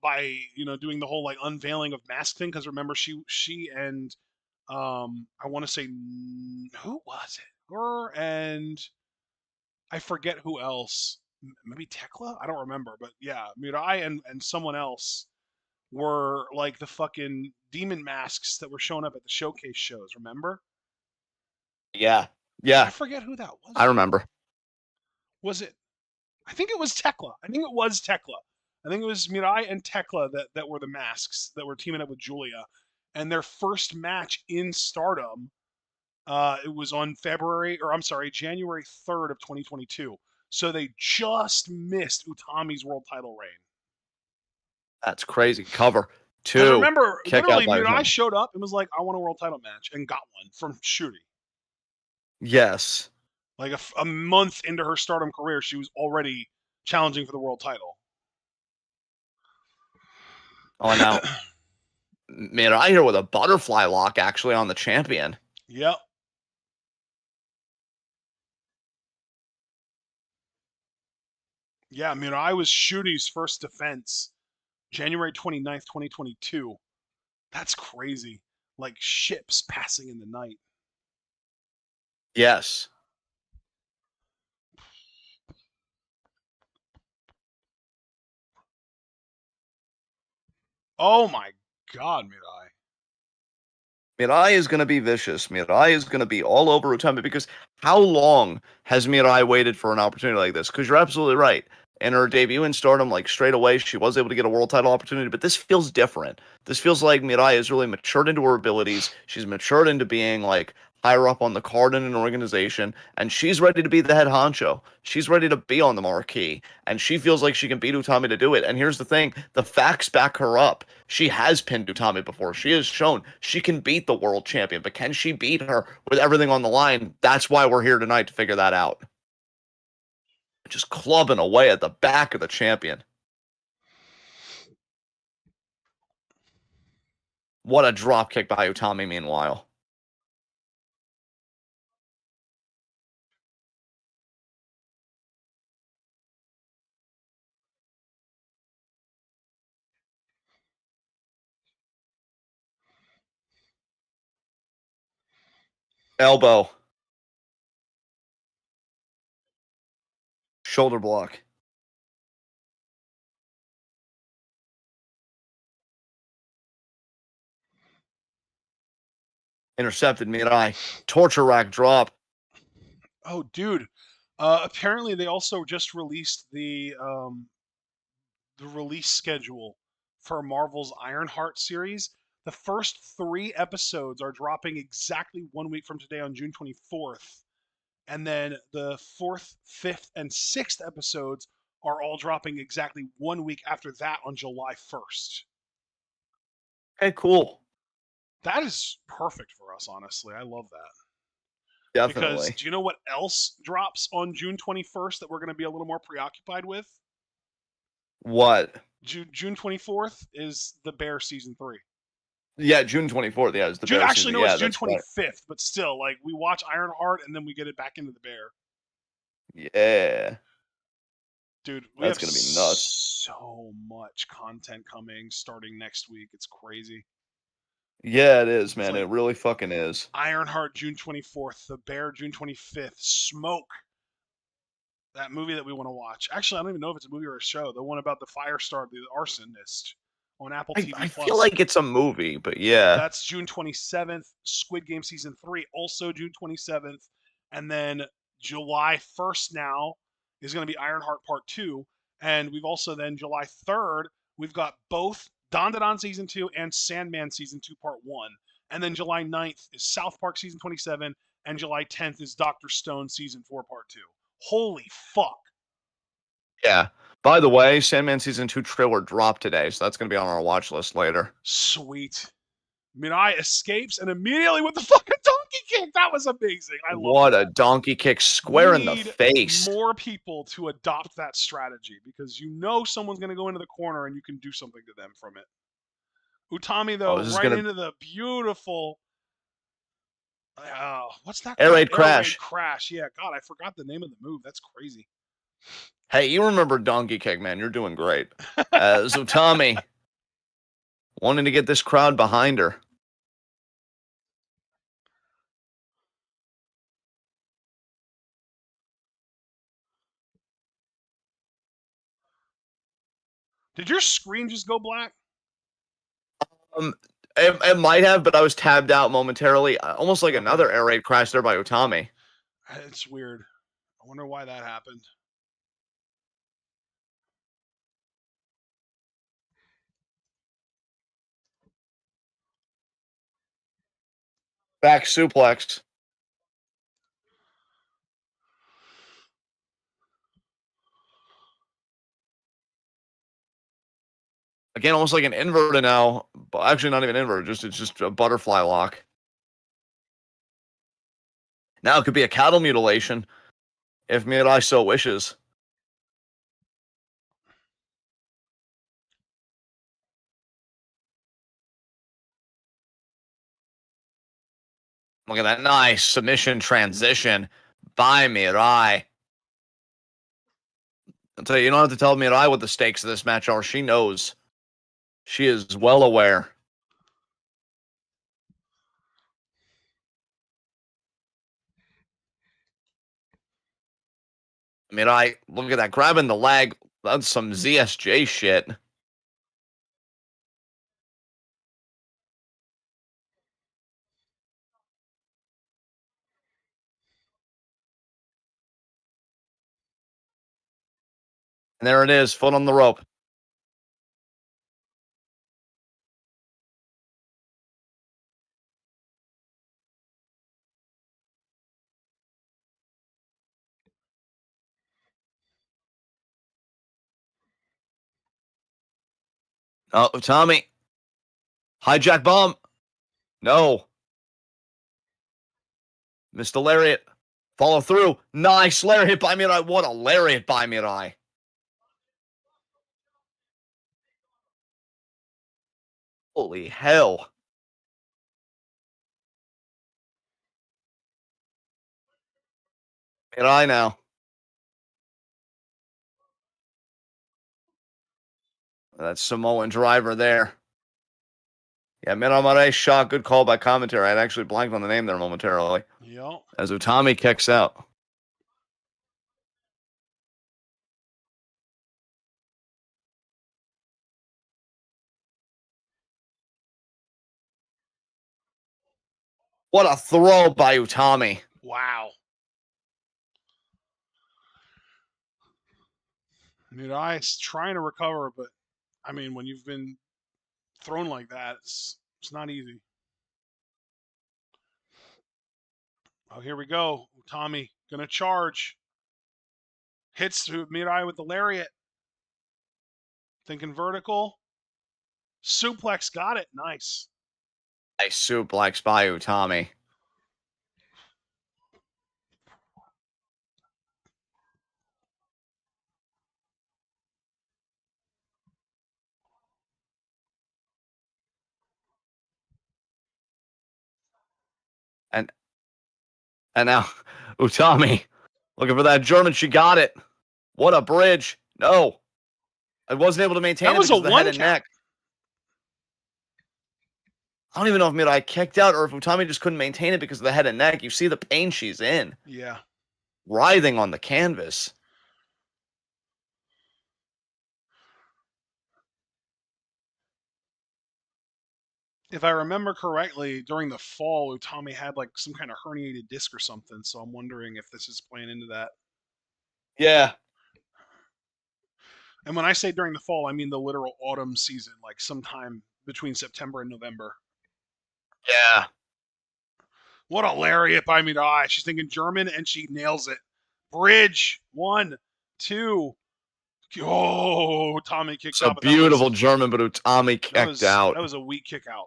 by doing the whole like unveiling of mask thing. Because remember, she and I want to say who was it? Her and I forget who else. Maybe Tekla? I don't remember, but yeah, Mirai and someone else were like the fucking demon masks that were showing up at the showcase shows. Remember? Yeah, I yeah, forget who that was I though. remember. Was it? I think it was Tekla. I think it was Tekla. I think it was Mirai and Tekla that were the masks that were teaming up with Julia. And their first match in Stardom, it was on January 3rd of 2022. So they just missed Utami's world title reign. That's crazy. Cover. Because Two. remember, Kick out literally, by Mirai Utami. showed up and was like, "I want a world title match," and got one from Shuri. Yes. Like a month into her Stardom career, she was already challenging for the world title. Oh, now Mirai here with a butterfly lock actually on the champion. Yep. Yeah, Mirai was Shuri's first defense, January 29th, 2022. That's crazy. Like ships passing in the night. Yes. Oh my God, Mirai. Mirai is going to be vicious. Mirai is going to be all over Utami because how long has Mirai waited for an opportunity like this? Because you're absolutely right. In her debut in Stardom, like straight away, she was able to get a world title opportunity, but this feels different. This feels like Mirai has really matured into her abilities. She's matured into being like higher up on the card in an organization, and she's ready to be the head honcho. She's ready to be on the marquee, and she feels like she can beat Utami to do it. And here's the thing, the facts back her up. She has pinned Utami before. She has shown she can beat the world champion, but can she beat her with everything on the line? That's why we're here tonight to figure that out. Just clubbing away at the back of the champion. What a drop kick by Utami, meanwhile. Elbow. Shoulder block. Intercepted Mirai. Torture rack drop. Oh, dude. Apparently, they also just released the release schedule for Marvel's Ironheart series. The first 3 episodes are dropping exactly 1 week from today on June 24th. And then the fourth, fifth, and sixth episodes are all dropping exactly 1 week after that on July 1st. Okay, cool. That is perfect for us, honestly. I love that. Because Definitely. do you know what else drops on June 21st that we're going to be a little more preoccupied with? What? June 24th is the Bear season 3. Yeah, June 24th. Yeah, it's the June Bear actually season. no, it's Yeah, June that's right. 25th, but still, like we watch Ironheart and then we get it back into the Bear. Yeah, Dude, we that's have gonna be nuts. so much content coming starting next week. It's crazy. Yeah, it is, It's man. like It really fucking is. Ironheart June 24th, The Bear June 25th, Smoke, that movie that we want to watch. Actually, I don't even know if it's a movie or a show. The one about the Firestar, the arsonist on Apple TV I feel Plus. like it's a movie, but yeah. That's June 27th. Squid Game season 3 also June 27th, and then July 1st now is going to be Ironheart Part 2, and we've also then July 3rd we've got both Dandadan season 2 and Sandman season 2 part 1. And then July 9th is South Park season 27 and July 10th is Doctor Stone season 4 part 2. Holy fuck. Yeah. By the way, Sandman season 2 trailer dropped today, so that's gonna be on our watch list later. Sweet. Mirai escapes and immediately with the fucking donkey kick. That was amazing. I love What a that. donkey kick We square in the need face. more people to adopt that strategy because you know someone's going to go into the corner and you can do something to them from it. Utami, Oh, though, this is right gonna into the beautiful. What's that air called? raid Air raid crash. crash. Yeah, God, I forgot the name of the move. That's crazy. Hey, you remember donkey kick, man. You're doing great. So Tommy wanting to get this crowd behind her. Did your screen just go black? Um, it might have, but I was tabbed out momentarily. Almost like Okay. another air raid crash there by Utami. It's weird. I wonder why that happened. Back suplex. Again, almost like an inverted now. But actually, not even inverted. It's just a butterfly lock. Now it could be a cattle mutilation if Mirai so wishes. Look at that nice submission transition by Mirai. I'll tell you, you don't have to tell Mirai what the stakes of this match are. She knows. She is well aware. Mirai, look at that. Grabbing the leg. That's some ZSJ shit. And there it is. Foot on the rope. Oh, Tommy. Hijack bomb. No. Missed the lariat. Follow through. Nice lariat by Mirai. What a lariat by Mirai. Holy hell. Mirai now. That Samoan driver there. Yeah, Mirai shot. Good call by commentary. I'd actually blanked on the name there momentarily. Yep. As Utami kicks out. What a throw by Utami. Wow. Mirai's trying to recover, but I mean, when you've been thrown like that, it's not easy. Oh, here we go. Tommy gonna charge. Hits Mirai with the lariat. Thinking vertical. Suplex got it. Nice. Nice suplex by Utami. And now Utami looking for that German. She got it. What a bridge. No. I wasn't able to maintain That it was a because of the head one and count. neck. I don't even know if Mirai kicked out or if Utami just couldn't maintain it because of the head and neck. You see the pain she's in. Yeah. Writhing on the canvas. If I remember correctly, during the fall, Utami had like some kind of herniated disc or something. So I'm wondering if this is playing into that. Yeah. And when I say during the fall, I mean the literal autumn season, like sometime between September and November. Yeah. What a lariat by Mirai. She's thinking German and she nails it. Bridge. 1, 2. Oh, Tommy kicked It's a out, but that was beautiful German, but Utami kicked out. that was a weak kick out.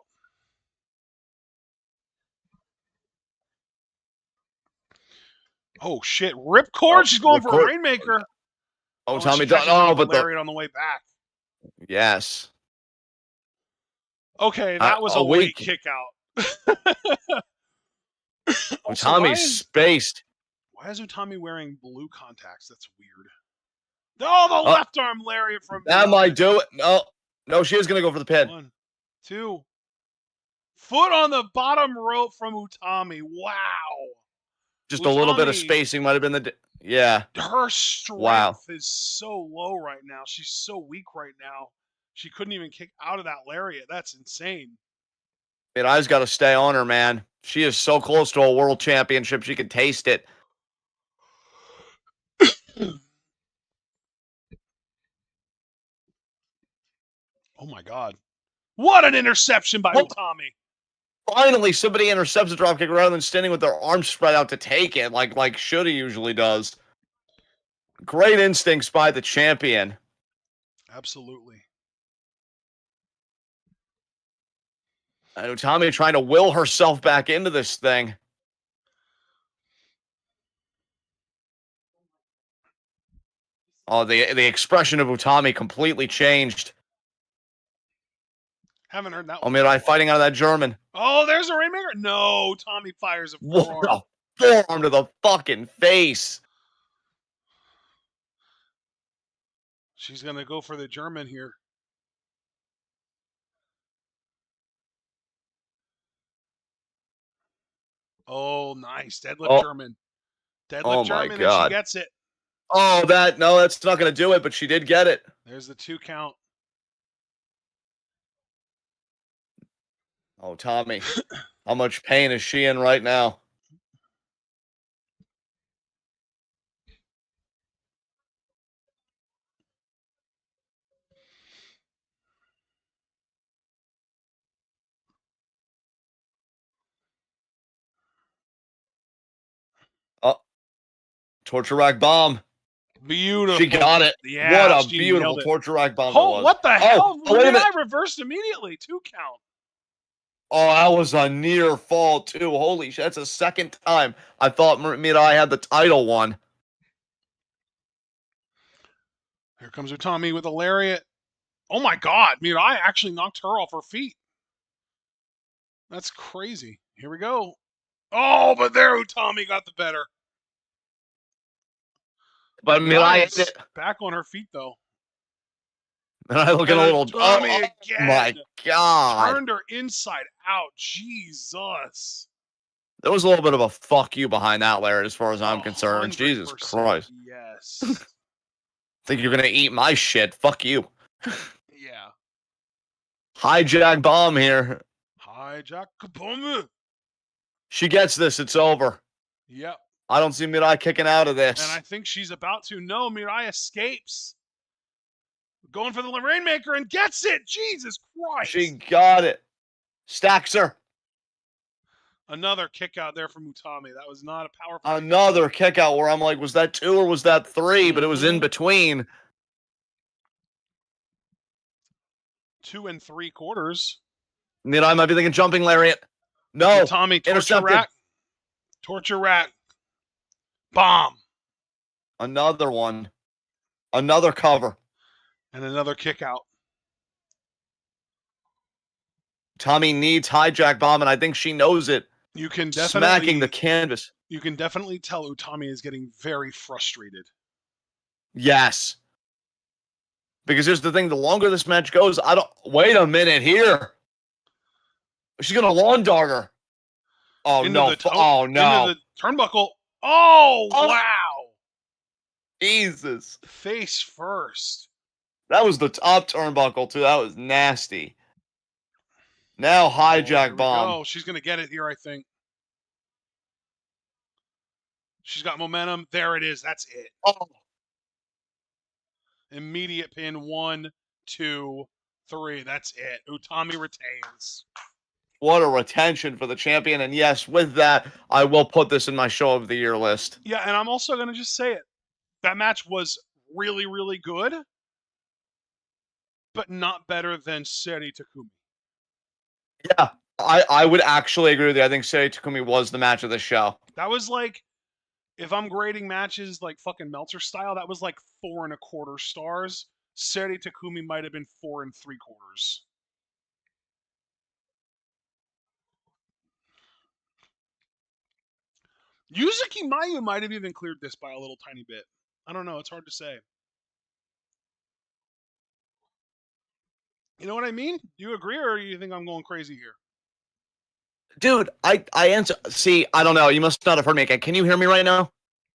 Oh shit! Ripcord. Oh, She's going for a record. rainmaker. Oh, Oh, and she Tommy done. catches her Oh, with a but the. lariat on the way back. Yes. Okay, that was a A late week. kick out. Also, Utami spaced. why is Utami wearing blue contacts? That's weird. Oh, the left arm lariat from That Mirai. might do it. No. No, she is going to go for the pin. 1, 2. Foot on the bottom rope from Utami. Wow. Just a little bit of Utami, spacing might have been the. Yeah. her strength Wow. is so low right now. She's so weak right now. She couldn't even kick out of that lariat. That's insane. Mirai's got to stay on her, man. She is so close to a world championship. She can taste it. Oh my God. What an interception by Utami. Finally, somebody intercepts a dropkick rather than standing with their arms spread out to take it, like Shuddy usually does. Great instincts by the champion. Absolutely. Utami trying to will herself back into this thing. Oh, the expression of Utami completely changed. Haven't heard that Oh, one Mirai before. fighting out of that German. Oh, there's a Rainmaker. No, Tommy fires a What forearm. a forearm to the fucking face. She's going to go for the German here. Oh, nice. Deadlift Oh, German. Deadlift oh my German, and she God. gets it. Oh, no, that's not going to do it, but she did get it. There's the 2 count. Oh, Tommy. How much pain is she in right now? Oh, torture rack bomb. She Beautiful. got it. What Yeah, a she beautiful nailed it. torture rack bomb that Oh, was. what the Oh, hell? wait a minute. I reversed immediately. 2 count. Oh, that was a near fall, too. Holy shit. That's the second time I thought Mirai had the title one. Here comes Utami with a lariat. Oh my God. I actually knocked her off her feet. That's crazy. Here we go. Oh, but there Utami got the better. But Mirai hit Nice. it. Back on her feet, though. Mirai looking And a little. Utami Oh, again. my God. Turned her inside out. Jesus. There was a little bit of a fuck you behind that, Larry, as far as I'm concerned. 100% Jesus Christ. yes. Think you're going to eat my shit. Fuck you. Yeah. Hijack bomb here. Hijack kaboom. She gets this. It's over. Yep. I don't see Mirai kicking out of this. And I think she's about to. No, Mirai escapes. Going for the Rainmaker and gets it. Jesus Christ. She got it. Stacks her. Another kick out there from Utami. That was not a powerful Another kick out where I'm like, was that 2 or was that 3? But it was in between. 2 3/4. Mirai might be thinking jumping lariat. No. Utami, torture Intercepted. rack. Torture rack. Bomb. Another one. Another cover. And another kick out. Tommy needs hijack bomb, and I think she knows it. You can definitely smacking the canvas. You can definitely tell Utami is getting very frustrated. Yes. Because here's the thing, the longer this match goes, wait a minute here. She's gonna lawn dart her. Oh no. Oh no. Into the turnbuckle. Oh, wow. Jesus. Face first. That was the top turnbuckle too. That was nasty. Now hijack bomb. Oh, she's gonna get it here, I think. She's got momentum. There it is. That's it. Oh. Immediate pin. 1, 2, 3. That's it. Utami retains. What a retention for the champion. And yes, with that, I will put this in my show of the year list. Yeah, and I'm also going to just say it. That match was really, really good, but not better than Seri Takumi. Yeah, I would actually agree with you. I think Seri Takumi was the match of the show. That was like, if I'm grading matches like fucking Meltzer style, that was like 4 1/4 stars. Seri Takumi might have been 4 3/4. Yuzuki Mayu might have even cleared this by a little tiny bit. I don't know. It's hard to say. You know what I mean? Do you agree, or do you think I'm going crazy here? Dude, I answer. See, I don't know. You must not have heard me. Can you hear me right now?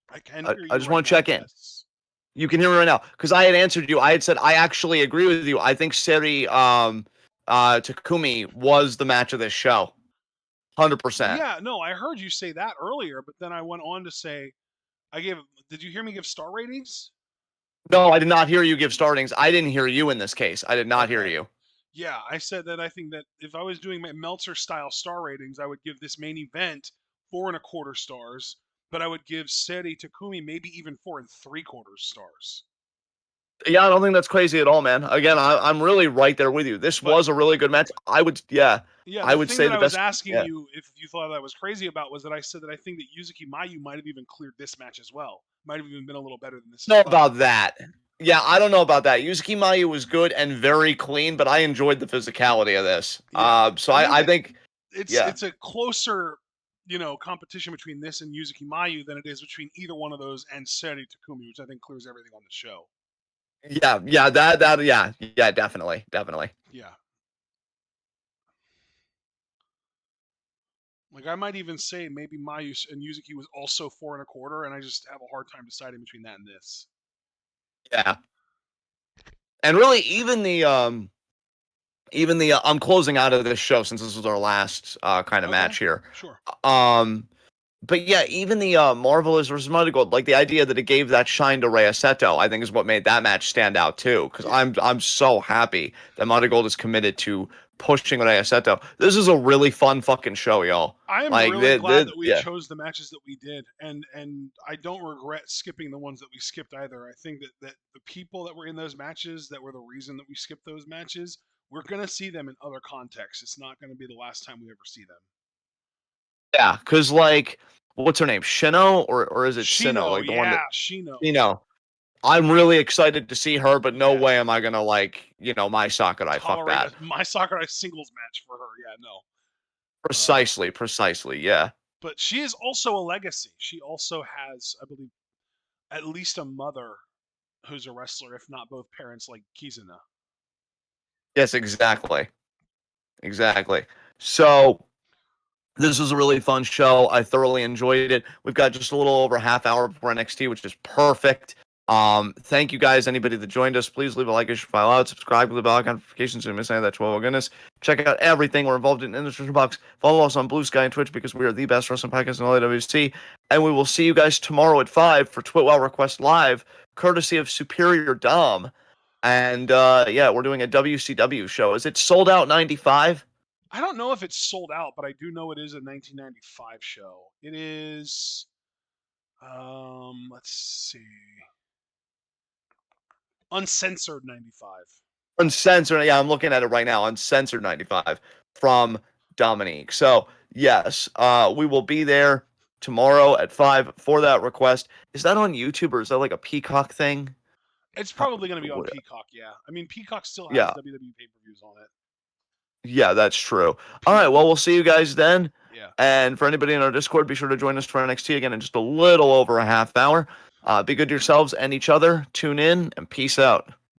I can hear you. I just right want to now, check in. yes. You can hear me right now because I had answered you. I had said I actually agree with you. I think Seri Takumi was the match of this show. 100%. Yeah, no, I heard you say that earlier, but then I went on to say, did you hear me give star ratings? No, I did not hear you give star ratings. I didn't hear you in this case. I did not hear you. Yeah, I said that I think that if I was doing my Meltzer style star ratings, I would give this main event 4 1/4 stars, but I would give Seri Takumi maybe even 4 3/4 stars. Yeah, I don't think that's crazy at all, man. Again, I'm really right there with you. This But was a really good match. yeah, I the would thing say that I the was best. asking Yeah, you if you thought that was crazy about was that I said that I think that Yuzuki Mayu might have even cleared this match as well. Might have even been a little better than this as know well. about that. Yeah, I don't know about that. Yuzuki Mayu was good and very clean, but I enjoyed the physicality of this. Yeah, So I think I that think, yeah, it's a closer competition between this and Yuzuki Mayu than it is between either one of those and Seri Takumi, which I think clears everything on the show. yeah, definitely, definitely. Yeah, like I might even say maybe Mayu and Yuzuki was also 4 1/4, and I just have a hard time deciding between that and this. Yeah, and really, even the I'm closing out of this show since this was our last kind of Okay, match here. sure. Um, but yeah, even the Marvelous versus Marigold, like the idea that it gave that shine to Rhea Seto, I think is what made that match stand out too. Because Yeah, I'm so happy that Marigold is committed to pushing Rhea Seto. This is a really fun fucking show, y'all. I am Like really glad that we yeah, chose the matches that we did, and I don't regret skipping the ones that we skipped either. I think that the people that were in those matches that were the reason that we skipped those matches, we're gonna see them in other contexts. It's not gonna be the last time we ever see them. yeah. Because like, what's her name? Shino or is it Sino? Shino, Like the one that yeah, Shino. you know. I'm really excited to see her, but no Yeah, way am I gonna like, my Sakurai. Fuck tolerate that. my Sakurai singles match for her. Yeah, no. Uh, Precisely, precisely. Yeah. but she is also a legacy. She also has, I believe, at least a mother who's a wrestler, if not both parents, like Kizuna. Yes, exactly. Exactly. So this was a really fun show. I thoroughly enjoyed it. We've got just a little over a half hour before NXT, which is perfect. Thank you guys. Anybody that joined us, please leave a like, share, file out, subscribe with the bell icon notifications so you miss any of that 12 goodness. Check out everything we're involved in the description box. Follow us on Blue Sky and Twitch because we are the best wrestling podcast in LAWC. And we will see you guys tomorrow at 5 for Twitwell Request Live, courtesy of Superior Dom. And yeah, we're doing a WCW show. Is it sold out 95? I don't know if it's sold out, but I do know it is a 1995 show. It is. Let's see. Uncensored 95. Uncensored. Yeah, I'm looking at it right now. Uncensored 95 from Dominique. So yes, we will be there tomorrow at 5 for that request. Is that on YouTube or is that like a Peacock thing? It's How- probably going to be on Peacock, yeah. I mean, Peacock still has Yeah, WWE pay-per-views on it. yeah, that's true. All right, well, P we'll see you guys then. Yeah. And for anybody in our Discord, be sure to join us for NXT again in just a little over a half hour. Be good to yourselves and each other. Tune in and peace out.